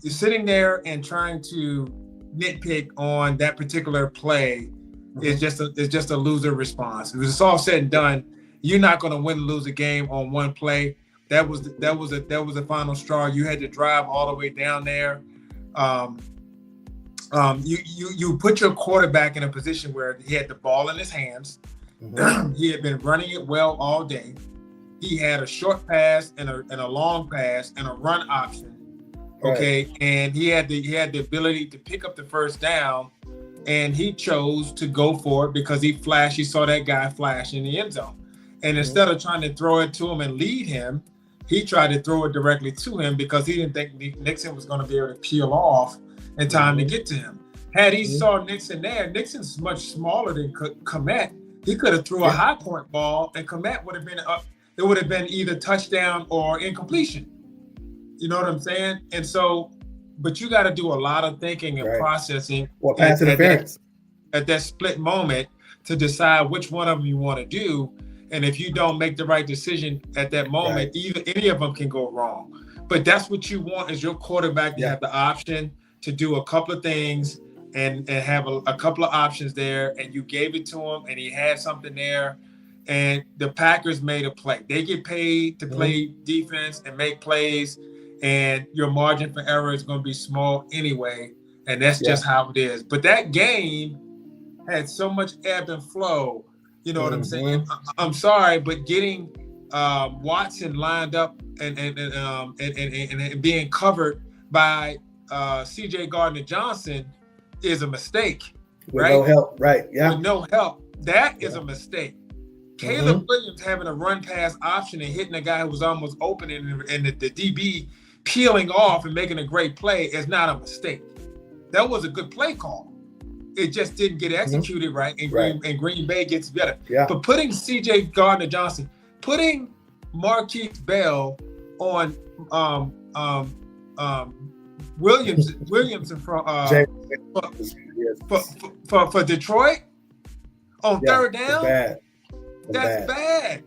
Sitting there and trying to nitpick on that particular play is just a loser response. If it's all said and done, you're not going to win and lose a game on one play. That was the final straw. You had to drive all the way down there. You put your quarterback in a position where he had the ball in his hands. He had been running it well all day. He had a short pass and a long pass and a run option. Okay, and he had the ability to pick up the first down, and he chose to go for it because he saw that guy flash in the end zone. And instead of trying to throw it to him and lead him, he tried to throw it directly to him because he didn't think Nixon was going to be able to peel off in time to get to him. Had he saw Nixon there, Nixon's much smaller than Kmet. He could have threw a high point ball, and Kmet would have been up. It would have been either touchdown or incompletion. You know what I'm saying? And so, but you got to do a lot of thinking and processing or pass interference at that split moment to decide which one of them you want to do. And if you don't make the right decision at that moment, any of them can go wrong. But that's what you want is your quarterback to have the option to do a couple of things and have a couple of options there. And you gave it to him, and he had something there. And the Packers made a play. They get paid to play defense and make plays. And your margin for error is going to be small anyway. And that's just how it is. But that game had so much ebb and flow. You know what I'm saying? I'm sorry, but getting Watson lined up and being covered by C.J. Gardner-Johnson is a mistake. With no help, right? Yeah. With no help. That is a mistake. Caleb Williams having a run pass option and hitting a guy who was almost open and the DB peeling off and making a great play is not a mistake. That was a good play call. It just didn't get executed right, and Green Bay gets better. Yeah. But putting C.J. Gardner-Johnson, putting Marquise Bell on Williamson for Detroit on third down. That's bad.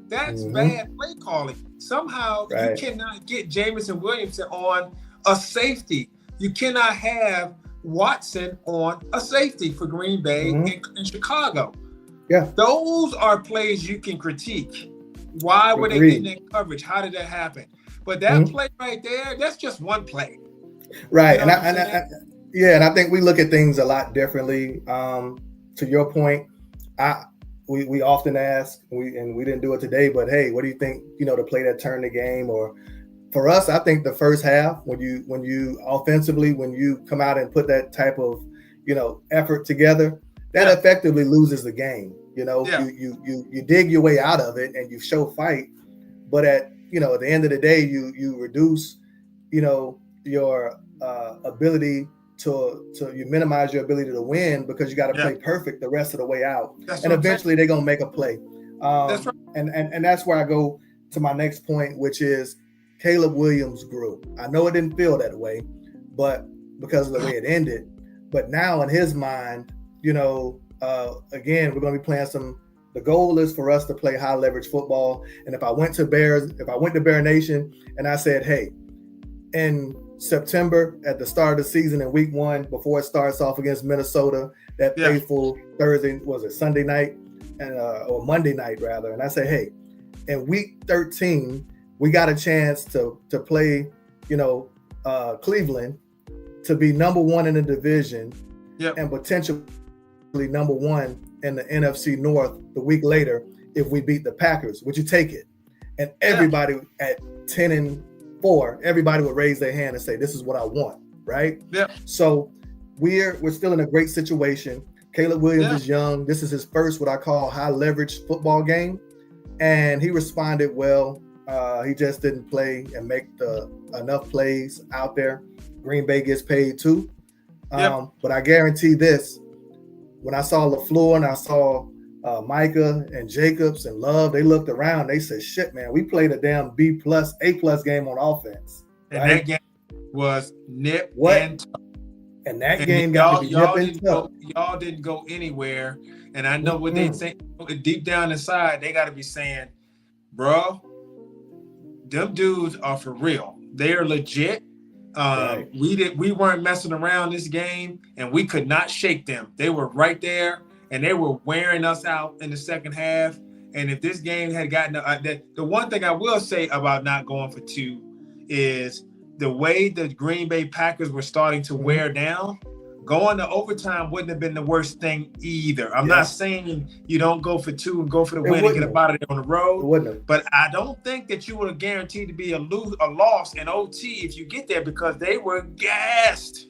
That's bad play calling. Somehow you cannot get Jameson Williamson on a safety. You cannot have Watson on a safety for Green Bay in Chicago. Yeah. Those are plays you can critique. Why were they getting that coverage? How did that happen? But that play right there, that's just one play. Right. You know and I think we look at things a lot differently. To your point, we often ask, we didn't do it today, but hey, what do you think, the play that turned the game? Or for us, I think the first half, when you offensively, when you come out and put that type of, effort together, that effectively loses the game. You dig your way out of it and you show fight, but at the end of the day, you reduce, your ability to you minimize your ability to win because you got to play perfect the rest of the way out. And eventually they're going to make a play. That's right. And that's where I go to my next point, which is Caleb Williams grew. I know it didn't feel that way, but because of the way it ended. But now in his mind, again, we're going to be playing the goal is for us to play high leverage football. And if I went to Bear Nation and I said, hey, in September at the start of the season in week 1, before it starts off against Minnesota, that faithful Thursday, was it Sunday night or Monday night rather. And I say, hey, in week 13, we got a chance to play, Cleveland, to be number 1 in the division and potentially number 1 in the NFC North the week later if we beat the Packers. Would you take it? And everybody at 10-4, everybody would raise their hand and say, this is what I want, right? Yeah. So we're still in a great situation. Caleb Williams is young. This is his first what I call high leverage football game. And he responded well. He just didn't play and make enough plays out there. Green Bay gets paid too. But I guarantee this, when I saw LaFleur and I saw Micah and Jacobs and Love, they looked around. They said, shit, man, we played a damn B+, A+ game on offense. And that game was nip and tuck. And that game got to be nip and tuck. Y'all didn't go anywhere. And I know what they say deep down inside, they got to be saying, bro, them dudes are for real. They are legit. We weren't messing around this game, and we could not shake them. They were right there, and they were wearing us out in the second half. And if this game had gotten the one thing I will say about not going for 2 is the way the Green Bay Packers were starting to wear down. Going to overtime wouldn't have been the worst thing either. I'm not saying you don't go for 2 and go for the win and get up out of there on the road. But I don't think that you would have guaranteed to be a loss in OT if you get there, because they were gassed.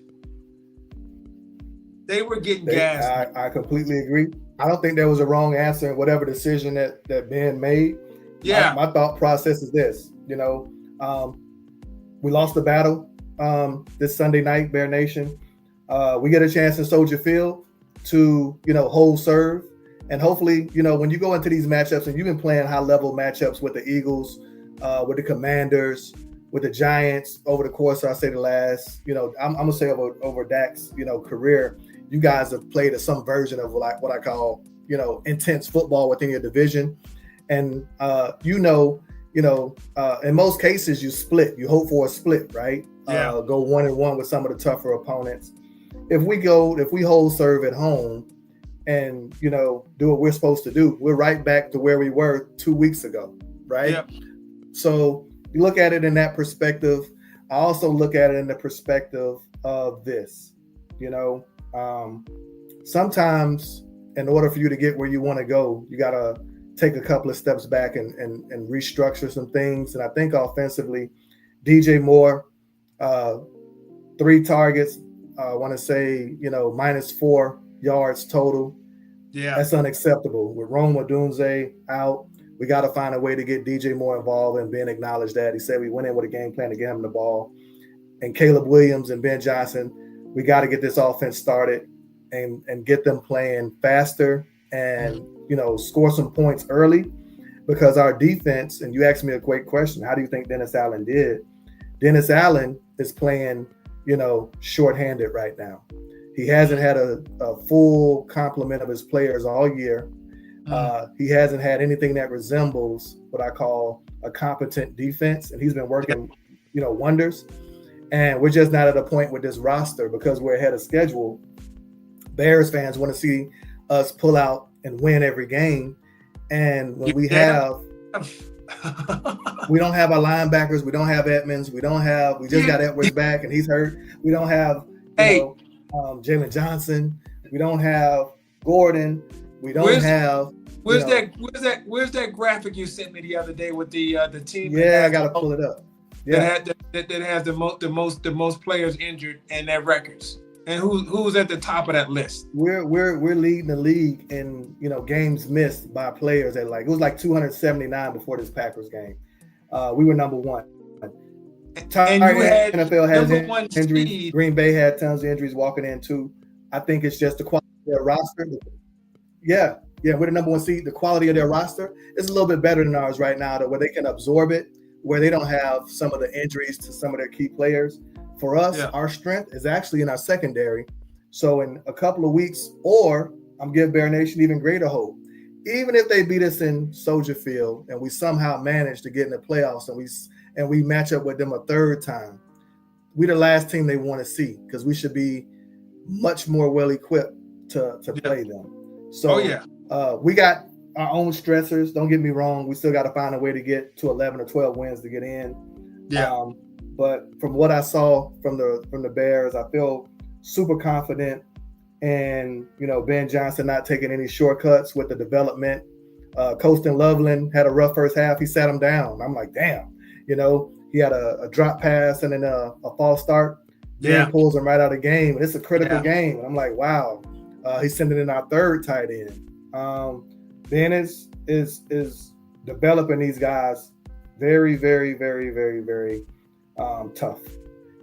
They were getting gassed. I completely agree. I don't think there was a wrong answer in whatever decision that Ben made. Yeah. My thought process is this, we lost the battle this Sunday night, Bear Nation. We get a chance in Soldier Field to, hold serve. And hopefully, when you go into these matchups, and you've been playing high level matchups with the Eagles, with the Commanders, with the Giants over the course of, I say the last, I'm going to say over Dak's, career, you guys have played some version of what I call, intense football within your division. And, in most cases you split, you hope for a split, right? Go 1-1 with some of the tougher opponents. If we hold serve at home and, do what we're supposed to do, we're right back to where we were 2 weeks ago, right? Yep. So you look at it in that perspective. I also look at it in the perspective of this, sometimes in order for you to get where you want to go, you got to take a couple of steps back and restructure some things. And I think offensively, DJ Moore, 3 targets, I want to say, -4 yards total. Yeah. That's unacceptable. With Rome Odunze out, we got to find a way to get DJ Moore involved, and Ben acknowledged that. He said we went in with a game plan to get him the ball. And Caleb Williams and Ben Johnson, we got to get this offense started and get them playing faster and, score some points early, because our defense, and you asked me a great question, how do you think Dennis Allen did? Dennis Allen is playing, shorthanded right now. He hasn't had a full complement of his players all year. He hasn't had anything that resembles what I call a competent defense, and he's been working, wonders. And we're just not at a point with this roster, because we're ahead of schedule. Bears fans want to see us pull out and win every game. And when we don't have our linebackers, we don't have Edmonds, we just got Edwards back and he's hurt. We don't have, Jalen Johnson. We don't have Gordon. We don't have. Where's that graphic you sent me the other day with the team? Yeah, I gotta pull it up. Yeah, that has the most players injured in their records. And who's at the top of that list? We're leading the league in games missed by players at it was like 279 before this Packers game. We were number 1. And you had NFL has injuries. Speed. Green Bay had tons of injuries walking in too. I think it's just the quality of their roster. Yeah, we're the number 1 seed. The quality of their roster is a little bit better than ours right now, where they can absorb it, where they don't have some of the injuries to some of their key players. For us, our strength is actually in our secondary. So in a couple of weeks, or I'm giving Bear Nation even greater hope. Even if they beat us in Soldier Field and we somehow manage to get in the playoffs and we match up with them a third time, we're the last team they want to see, because we should be much more well equipped to play them. So we got our own stressors. Don't get me wrong. We still got to find a way to get to 11 or 12 wins to get in. Yeah. But from what I saw from the Bears, I feel super confident. And, Ben Johnson not taking any shortcuts with the development. Colston Loveland had a rough first half. He sat him down. I'm like, damn. He had a drop pass and then a false start. Ben pulls him right out of the game. And it's a critical game. And I'm like, wow. He's sending in our third tight end. Ben is developing these guys very, very, very, very, very tough.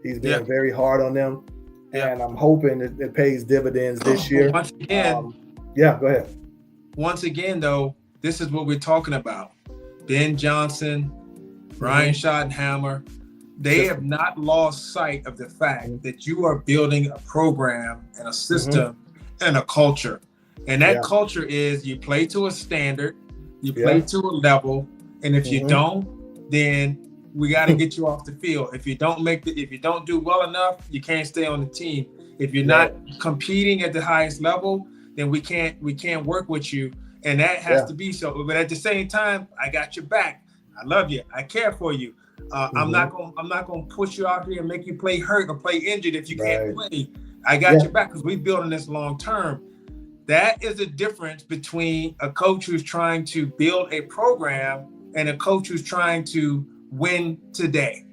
He's been very hard on them, and I'm hoping it pays dividends this year. Once again, go ahead. Once again, though, this is what we're talking about. Ben Johnson, Brian Schottenheimer, they have not lost sight of the fact that you are building a program and a system and a culture. And that culture is you play to a standard, you play to a level, and if you don't, then we got to get you off the field. If you don't do well enough, you can't stay on the team. If you're not competing at the highest level, then we can't work with you. And that has to be so. But at the same time, I got your back. I love you. I care for you. I'm not gonna push you out here and make you play hurt or play injured if you can't play. I got your back, because we're building this long term. That is the difference between a coach who's trying to build a program and a coach who's trying to win today,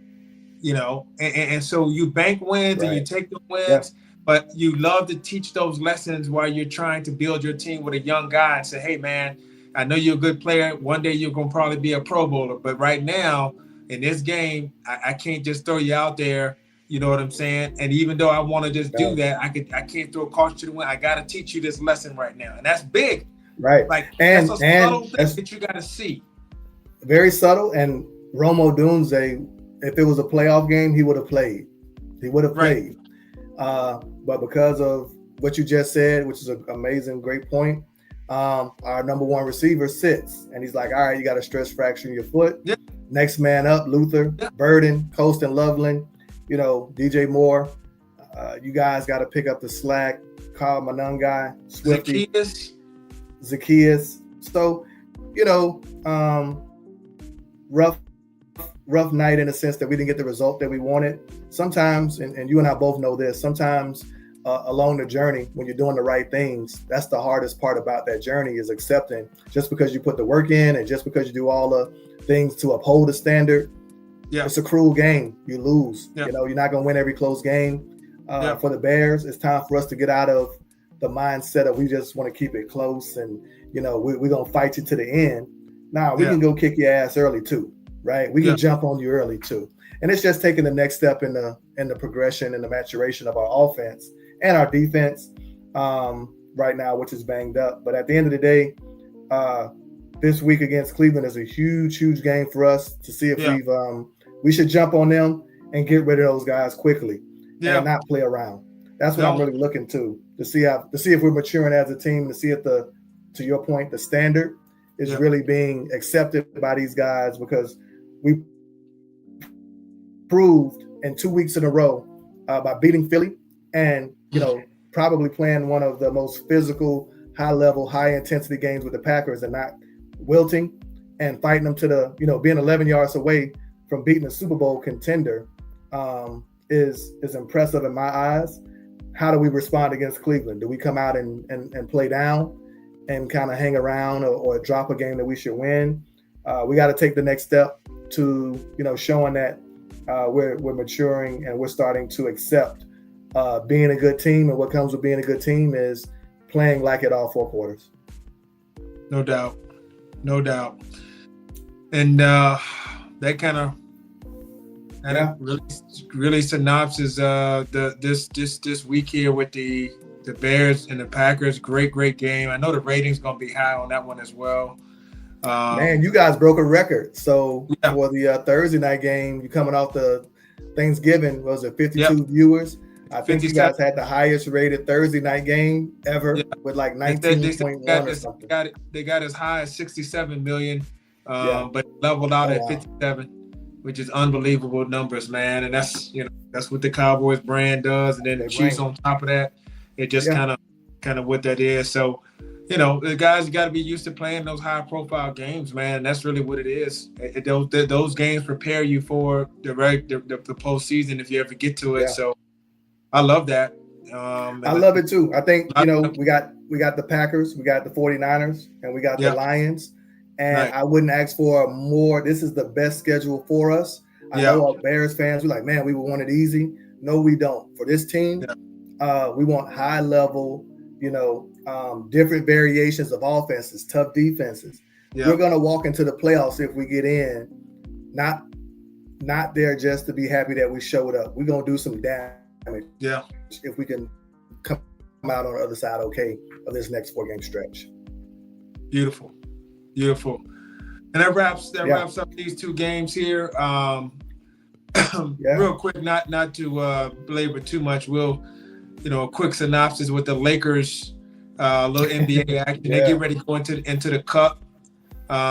and so you bank wins and you take the wins, but you love to teach those lessons while you're trying to build your team with a young guy and say, hey man, I know you're a good player. One day you're going to probably be a Pro Bowler, but right now in this game, I can't just throw you out there. You know what I'm saying? And even though I want to just do that, I can't throw a caution to the wind. I got to teach you this lesson right now. And that's big. Right. That's a subtle thing that you got to see. Very subtle. And Rome Odunze, if it was a playoff game, he would have played. But because of what you just said, which is an amazing, great point, our number 1 receiver sits. And he's like, all right, you got a stress fracture in your foot. Yeah. Next man up, Luther, Burden, Colston Loveland, DJ Moore. You guys got to pick up the slack. Kyle Manungai, Swifty, Zacchaeus. So, rough night in a sense that we didn't get the result that we wanted. Sometimes, and you and I both know this, sometimes along the journey, when you're doing the right things, that's the hardest part about that journey, is accepting just because you put the work in and just because you do all the things to uphold the standard. Yeah. It's a cruel game. You lose. Yeah. You're not going to win every close game. For the Bears, it's time for us to get out of the mindset of we just want to keep it close and, we're going to fight you to the end. Now, we can go kick your ass early too, right? We can jump on you early too. And it's just taking the next step in the progression and the maturation of our offense and our defense right now, which is banged up. But at the end of the day, this week against Cleveland is a huge, huge game for us to see if we should jump on them and get rid of those guys quickly and not play around. That's what I'm really looking to see if we're maturing as a team, to see if to your point, the standard is really being accepted by these guys, because we proved in 2 weeks in a row by beating Philly and, probably playing one of the most physical, high-level, high-intensity games with the Packers and not wilting and fighting them to being 11 yards away from beating a Super Bowl contender is impressive in my eyes. How do we respond against Cleveland? Do we come out and play down and kind of hang around or drop a game that we should win? We got to take the next step to, showing that we're maturing and we're starting to accept being a good team. And what comes with being a good team is playing like it all 4 quarters. No doubt. And that kind of really synopsis this week here with the Bears and the Packers. Great game. I know the rating's gonna be high on that one as well. Man, you guys broke a record. So for the Thursday night game, you coming off the Thanksgiving, was it 52 viewers? I think you guys had the highest rated Thursday night game ever with like 19.1 or something. They got as high as 67 million, but leveled out at 57, which is unbelievable numbers, man. And that's what the Cowboys brand does. And then the Chiefs on top of that, it just kind of what that is. So, the guys got to be used to playing those high profile games, man. That's really what it is. Those games prepare you for the postseason if you ever get to it. Yeah. So I love that. I love it too. I think, we got the Packers, we got the 49ers, and we got the Lions. And I wouldn't ask for more. This is the best schedule for us. I know our Bears fans, we're like, man, we would want it easy. No, we don't. For this team, we want high level, different variations of offenses, tough defenses. We're going to walk into the playoffs if we get in, not there just to be happy that we showed up. We're going to do some damage. If we can come out on the other side okay of this next 4-game stretch. Beautiful. And that wraps up these 2 games here. Real quick, not to belabor too much, we'll a quick synopsis with the Lakers, little NBA action. They get ready to go into the Cup.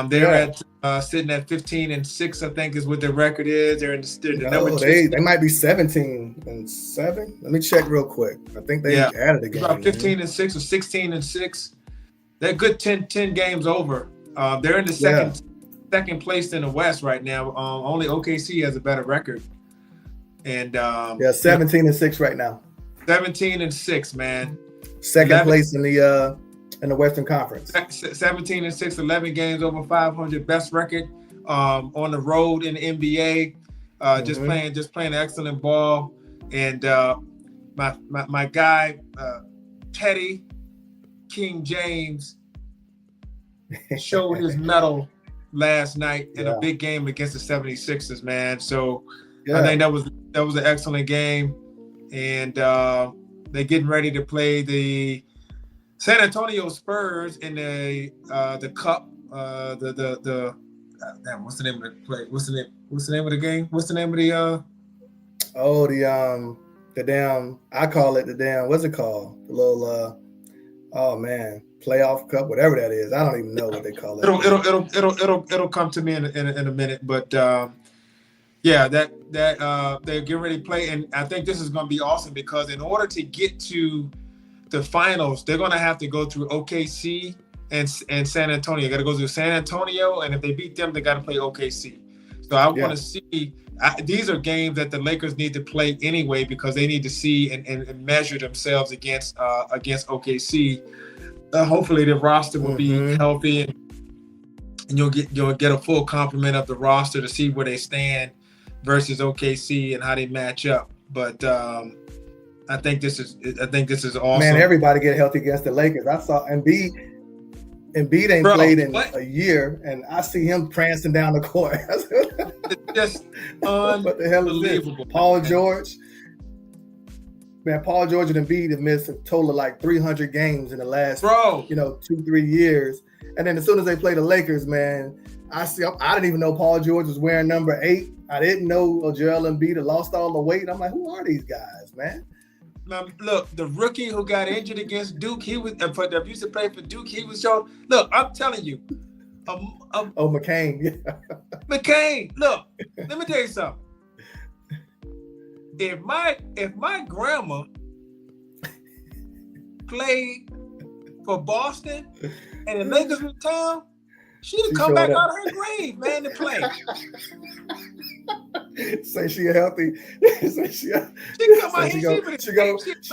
They're at sitting at 15-6, I think is what their record is. They're in the number 2. They might be 17-7. Let me check real quick. I think they added a game. About 15-6 or 16-6. They're good 10 games over. They're in the second place in the West right now. Only OKC has a better record. And 17-6 right now. 17-6, man. Second place in the Western Conference. 17-6, 11 games over 500, best record on the road in the NBA. Just playing excellent ball. And my guy Teddy King James showed his mettle last night in a big game against the 76ers, man. So I think that was an excellent game. And they're getting ready to play the San Antonio Spurs in the Cup. What's the name of the play? What's the name of the game? What's the name of the the damn, I call it the damn, what's it called? The little playoff cup, whatever that is. I don't even know what they call it. It'll come to me in a minute. But they're getting ready to play, and I think this is going to be awesome because in order to get to the finals, they're going to have to go through OKC and San Antonio. Got to go through San Antonio, and if they beat them, they got to play OKC. So I want to see. These are games that the Lakers need to play anyway because they need to see and measure themselves against OKC. Hopefully the roster will be healthy and you'll get a full complement of the roster to see where they stand versus OKC and how they match up. But I think this is awesome. Man, everybody get healthy against the Lakers. I saw Embiid ain't played in a year, and I see him prancing down the court. It's just what the hell is this? Paul George. Man, Paul George and Embiid have missed a total of like 300 games in the last 2-3 years. And then as soon as they play the Lakers, man, I didn't even know Paul George was wearing number 8. I didn't know Joel Embiid had lost all the weight. I'm like, who are these guys, man? Now, look, the rookie who got injured against Duke, he was used to play for Duke. He was showing. Look, I'm telling you. McCain. McCain. Look, let me tell you something. If my grandma played for Boston and the Lakers were in town, she'd come back out of her grave, man, to play. Say she healthy. She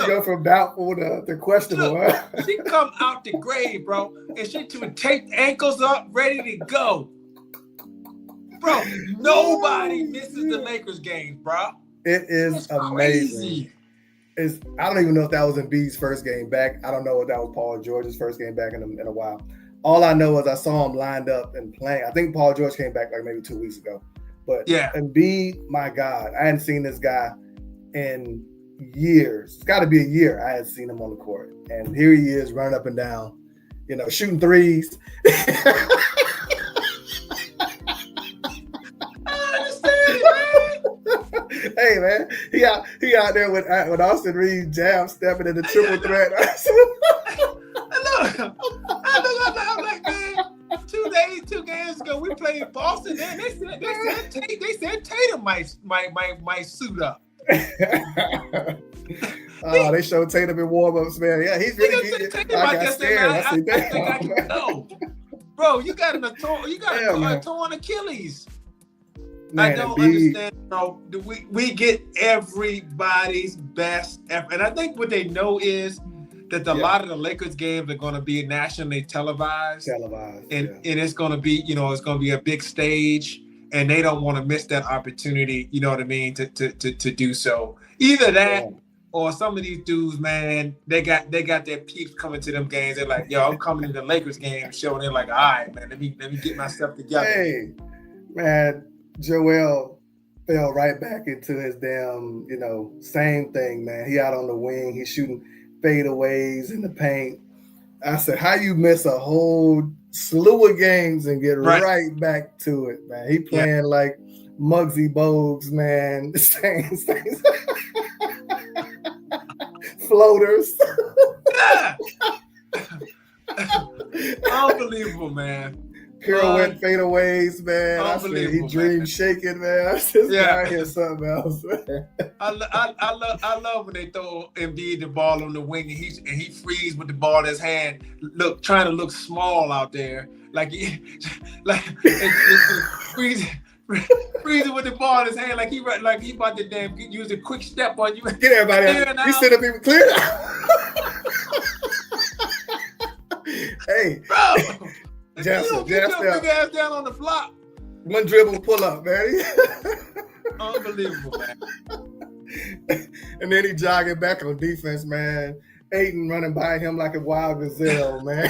go from doubtful to questionable. Look, she come out the grave, bro, and she would take ankles up, ready to go. Bro, nobody misses the Lakers games, bro. It is amazing. I don't even know if that was Embiid's first game back. I don't know if that was Paul George's first game back in a while. All I know is I saw him lined up and playing. I think Paul George came back like maybe 2 weeks ago. But Embiid, my God, I hadn't seen this guy in years. It's got to be a year I hadn't seen him on the court. And here he is running up and down, shooting threes. Hey man, he out there with Austin Reeves jam stepping in the triple threat. I'm like, man, 2 games ago we played Boston. Man, they said Tatum might suit up. Oh, they showed Tatum in warm-ups, man. Yeah, he's really good. I got scared. I think I can know. Bro, you got a torn Achilles. Man, I don't understand, bro. We get everybody's best effort. And I think what they know is that a lot of the Lakers games are going to be nationally televised. And it's going to be, it's going to be a big stage. And they don't want to miss that opportunity, you know what I mean, to do so. Either that or some of these dudes, man, they got their peeps coming to them games. They're like, yo, I'm coming to the Lakers game show. And they're like, all right, man, let me get myself together. Hey, man. Joel fell right back into his damn, same thing, man. He out on the wing. He's shooting fadeaways in the paint. I said, how you miss a whole slew of games and get right back to it, man? He playing like Muggsy Bogues, man. The same things. Floaters. Unbelievable, man. Pirouette fadeaways, man. I said he dream shaking, man. I said, guy here something else, man. I love when they throw Embiid the ball on the wing and he frees with the ball in his hand, trying to look small out there, freezing with the ball in his hand, like he about to damn use a quick step on you. Get everybody out. He said people clear out. Hey, bro. Jazz big ass down on the block. One dribble pull up, man. Unbelievable, man. And then he jogging back on defense, man. Ayton running by him like a wild gazelle, man.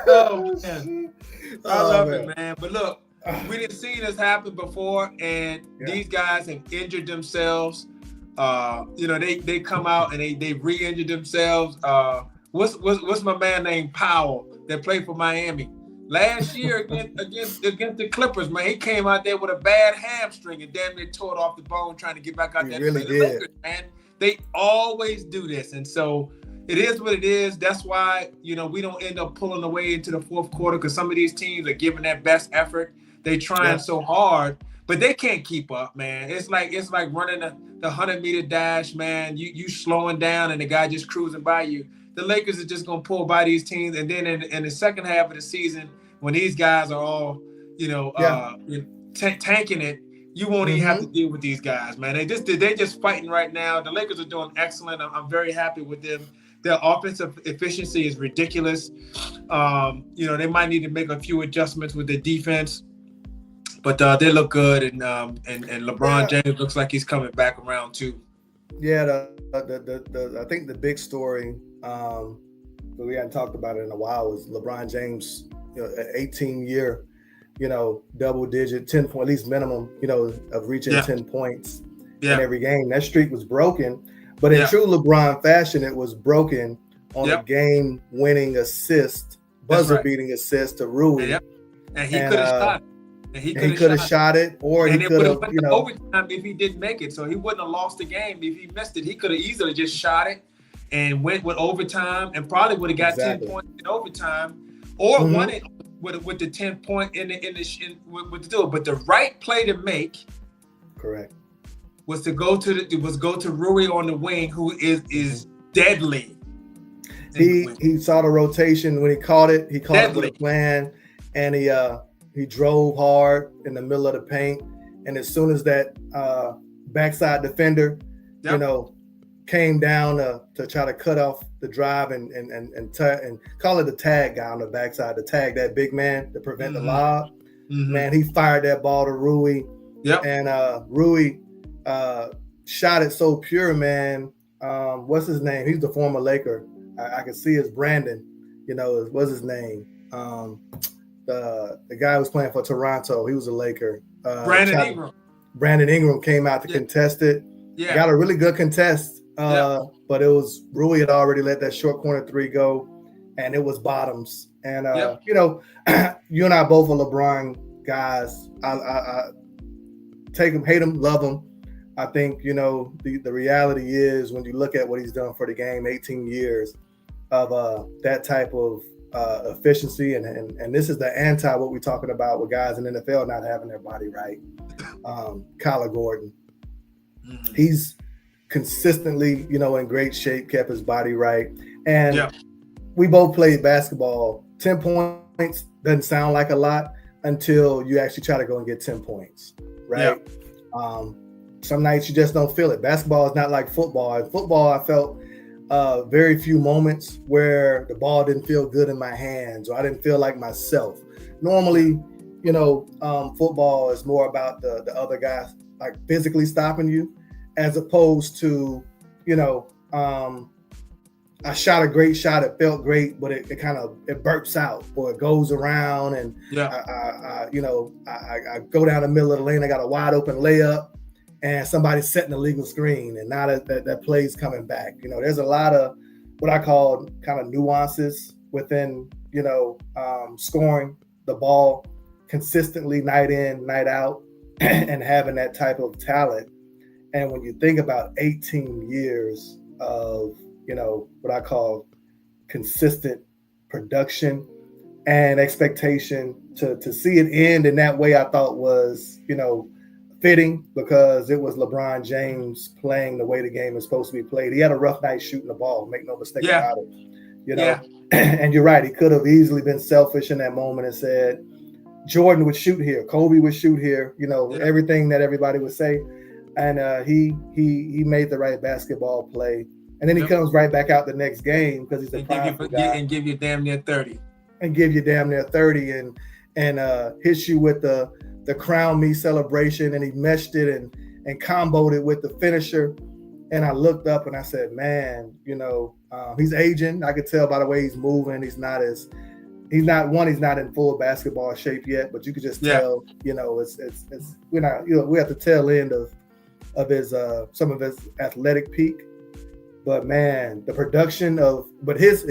Oh, man. I love it, man. But look, we didn't see this happen before, and these guys have injured themselves. They come out and they re-injured themselves. What's my man named Powell that played for Miami last year against the Clippers? Man, he came out there with a bad hamstring and damn near tore it off the bone trying to get back out there. Really did. Lakers, man. They always do this, and so it is what it is. That's why we don't end up pulling away into the fourth quarter because some of these teams are giving their best effort. They trying so hard. But they can't keep up, man. It's like running the 100-meter dash, man. You slowing down and the guy just cruising by you. the Lakers are just going to pull by these teams. And then in the second half of the season, when these guys are all, tanking it, you won't even have to deal with these guys, man. They're just fighting right now. The Lakers are doing excellent. I'm very happy with them. Their offensive efficiency is ridiculous. They might need to make a few adjustments with their defense, but they look good. And LeBron James looks like he's coming back around too. Yeah, I think the big story, but we hadn't talked about it in a while, was LeBron James, an 18-year, double-digit 10 point, at least minimum, of reaching 10 points in every game. That streak was broken, but in true LeBron fashion, it was broken on a game-winning assist, buzzer-beating assist to Rui. Yep. And he could have shot it. And he could have shot it, or he could have, overtime if he didn't make it. So he wouldn't have lost the game if he missed it. He could have easily just shot it and went with overtime, and probably would have got 10 points in overtime, or won it with the 10 point with the do it. But the right play to make, correct, was to go to Rui on the wing, who is deadly. He saw the rotation when he caught it. He caught it with a plan, and he drove hard in the middle of the paint. And as soon as that backside defender, came down to try to cut off the drive and call it a tag guy on the backside, to tag that big man to prevent the lob. Man, he fired that ball to Rui. Yep. And Rui shot it so pure, man. What's his name? He's the former Laker. I can see it's Brandon. What's his name? The guy who was playing for Toronto. He was a Laker. Brandon Ingram came out to contest it. Yeah. Got a really good contest. But it was Rui had already let that short corner three go, and it was bottoms. And you and I both are LeBron guys. I take him, hate him, love him. I think the reality is, when you look at what he's done for the game, 18 years of that type of efficiency, and this is the anti what we're talking about with guys in the NFL not having their body right. Kyler Gordon, he's consistently, in great shape, kept his body right. And we both played basketball. 10 points doesn't sound like a lot until you actually try to go and get 10 points, right? Some nights you just don't feel it. Basketball is not like football. In football, I felt very few moments where the ball didn't feel good in my hands, or I didn't feel like myself. Normally, football is more about the other guys like physically stopping you, as opposed to, I shot a great shot. It felt great, but it kind of burps out, or it goes around, and I go down the middle of the lane. I got a wide open layup, and somebody's setting a legal screen, and now that play's coming back. There's a lot of what I call kind of nuances within, scoring the ball consistently night in, night out, and having that type of talent. And when you think about 18 years of, what I call consistent production and expectation, to see it end in that way, I thought was, fitting, because it was LeBron James playing the way the game is supposed to be played. He had a rough night shooting the ball, make no mistake about it. And you're right, he could have easily been selfish in that moment and said, Jordan would shoot here, Kobe would shoot here, everything that everybody would say. And he made the right basketball play. And then he comes right back out the next game, because he's a powerful guy. And give you damn near 30. And hits you with the crown me celebration, and he meshed it and comboed it with the finisher. And I looked up and I said, man, he's aging. I could tell by the way he's moving. He's not in full basketball shape yet, but you could just tell, we're at the tail end of his some of his athletic peak. But man, the production but his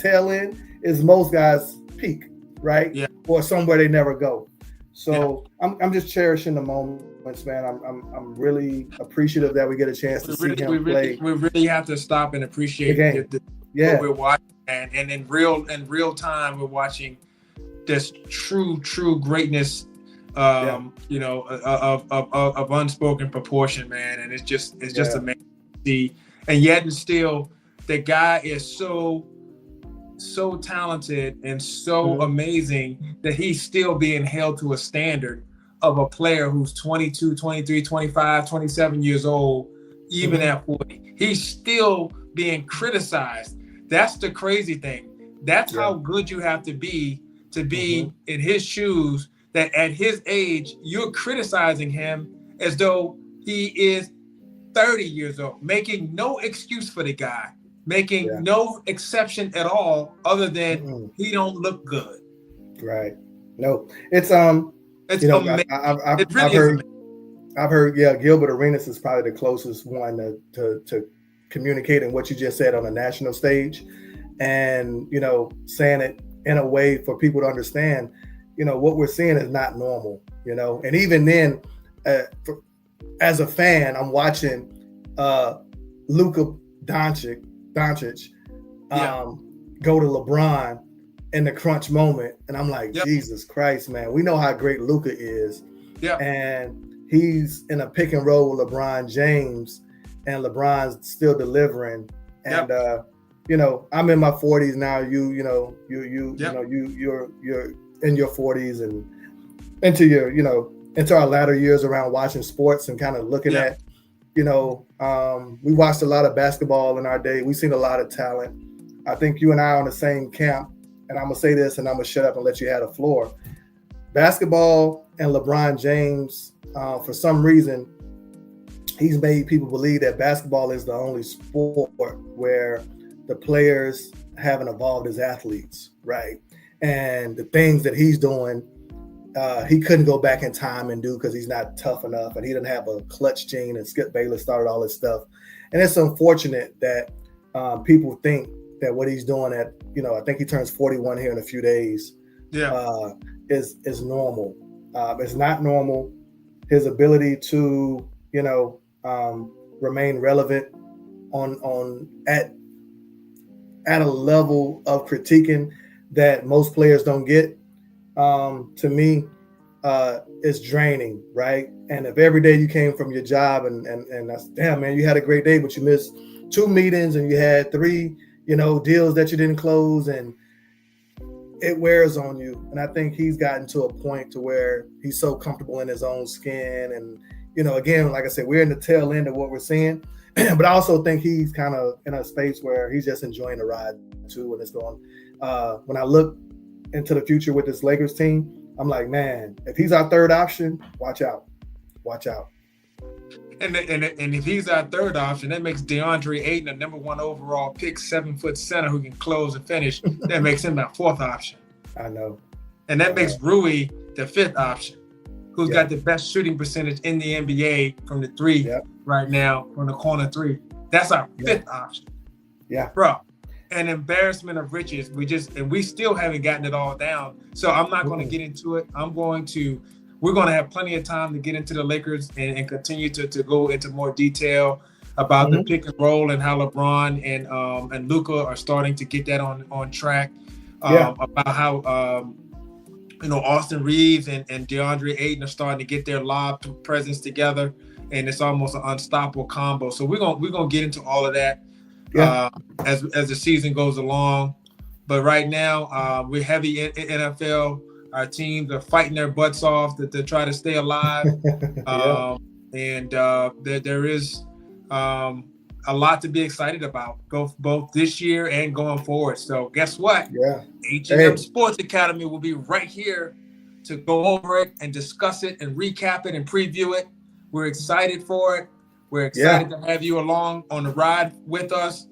tail end is most guys' peak, right? Yeah. Or somewhere they never go. So I'm just cherishing the moments, man. I'm really appreciative that we get a chance to see him play. We really have to stop and appreciate what we're watching, and in real time we're watching this true greatness, of unspoken proportion, man. And it's just amazing to see. And yet and still, the guy is so talented and so amazing that he's still being held to a standard of a player who's 22, 23, 25, 27 years old, even at 40. He's still being criticized. That's the crazy thing. That's how good you have to be in his shoes, that at his age, you're criticizing him as though he is 30 years old, making no excuse for the guy, making no exception at all other than he don't look good. Right. No, it's amazing. I've heard, Gilbert Arenas is probably the closest one to communicating what you just said on a national stage, and saying it in a way for people to understand, what we're seeing is not normal, and even then, as a fan, I'm watching Luka Doncic go to LeBron in the crunch moment, and I'm like, Jesus Christ, man, we know how great Luka is, and he's in a pick and roll with LeBron James, and LeBron's still delivering, and I'm in my 40s now. You're in your 40s and into our latter years around watching sports and kind of looking at, we watched a lot of basketball in our day. We've seen a lot of talent. I think you and I are on the same camp, and I'm gonna say this, and I'm gonna shut up and let you have the floor. Basketball and LeBron James, for some reason, he's made people believe that basketball is the only sport where the players haven't evolved as athletes, right? And the things that he's doing, he couldn't go back in time and do because he's not tough enough, and he didn't have a clutch gene, and Skip Bayless started all this stuff. And it's unfortunate that people think that what he's doing at, I think he turns 41 here in a few days, is normal. It's not normal. His ability to, remain relevant at a level of critiquing that most players don't get, to me, is draining, right? And if every day you came from your job and that's, damn, man, you had a great day, but you missed 2 meetings and you had 3, deals that you didn't close, and it wears on you. And I think he's gotten to a point to where he's so comfortable in his own skin. And, again, like I said, we're in the tail end of what we're seeing, but I also think he's kind of in a space where he's just enjoying the ride too. And it's going, when I look into the future with this Lakers team, I'm like, man, if he's our third option, watch out. And if he's our third option, that makes DeAndre Ayton a number 1 overall pick, 7-foot center who can close and finish. That makes him our 4th option. I know. And that makes Rui the 5th option, who's got the best shooting percentage in the NBA from the 3 right now, from the corner 3. That's our 5th option. Yeah. Bro, an embarrassment of riches. We still haven't gotten it all down. So I'm not going to get into it. We're going to have plenty of time to get into the Lakers and continue to go into more detail about the pick and roll and how LeBron and Luka are starting to get that on track. About how Austin Reeves and DeAndre Ayton are starting to get their lob presence together, and it's almost an unstoppable combo. So we're gonna get into all of that as the season goes along. But right now, we're heavy in NFL. Our teams are fighting their butts off to try to stay alive. And there is a lot to be excited about, both this year and going forward. So guess what? H+M Sports Academy will be right here to go over it and discuss it and recap it and preview it. We're excited for it. We're excited to have you along on the ride with us.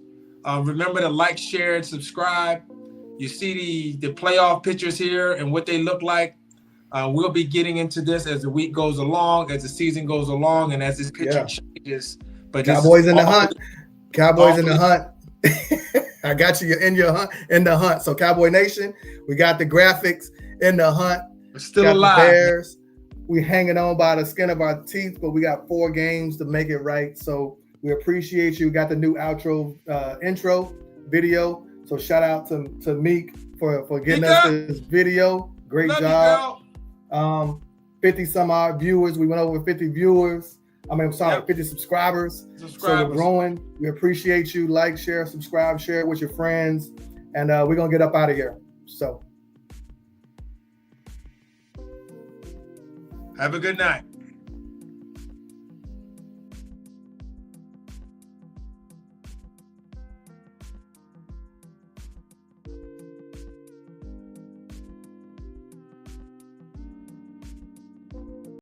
Remember to like, share, and subscribe. You see the playoff pictures here and what they look like. We'll be getting into this as the week goes along, as the season goes along, and as this picture changes. But Cowboys in the hunt. Cowboys in the hunt. I got you in the hunt. So Cowboy Nation, we got the graphics in the hunt. We're still alive. Bears. We hanging on by the skin of our teeth, but we got 4 games to make it right. So we appreciate you. We got the new intro video. So shout out to Meek for getting us this video. Great job. 50 some odd viewers. We went over 50 viewers. 50 subscribers. So we're growing. We appreciate you. Like, share, subscribe, share it with your friends. And we're going to get up out of here. So have a good night.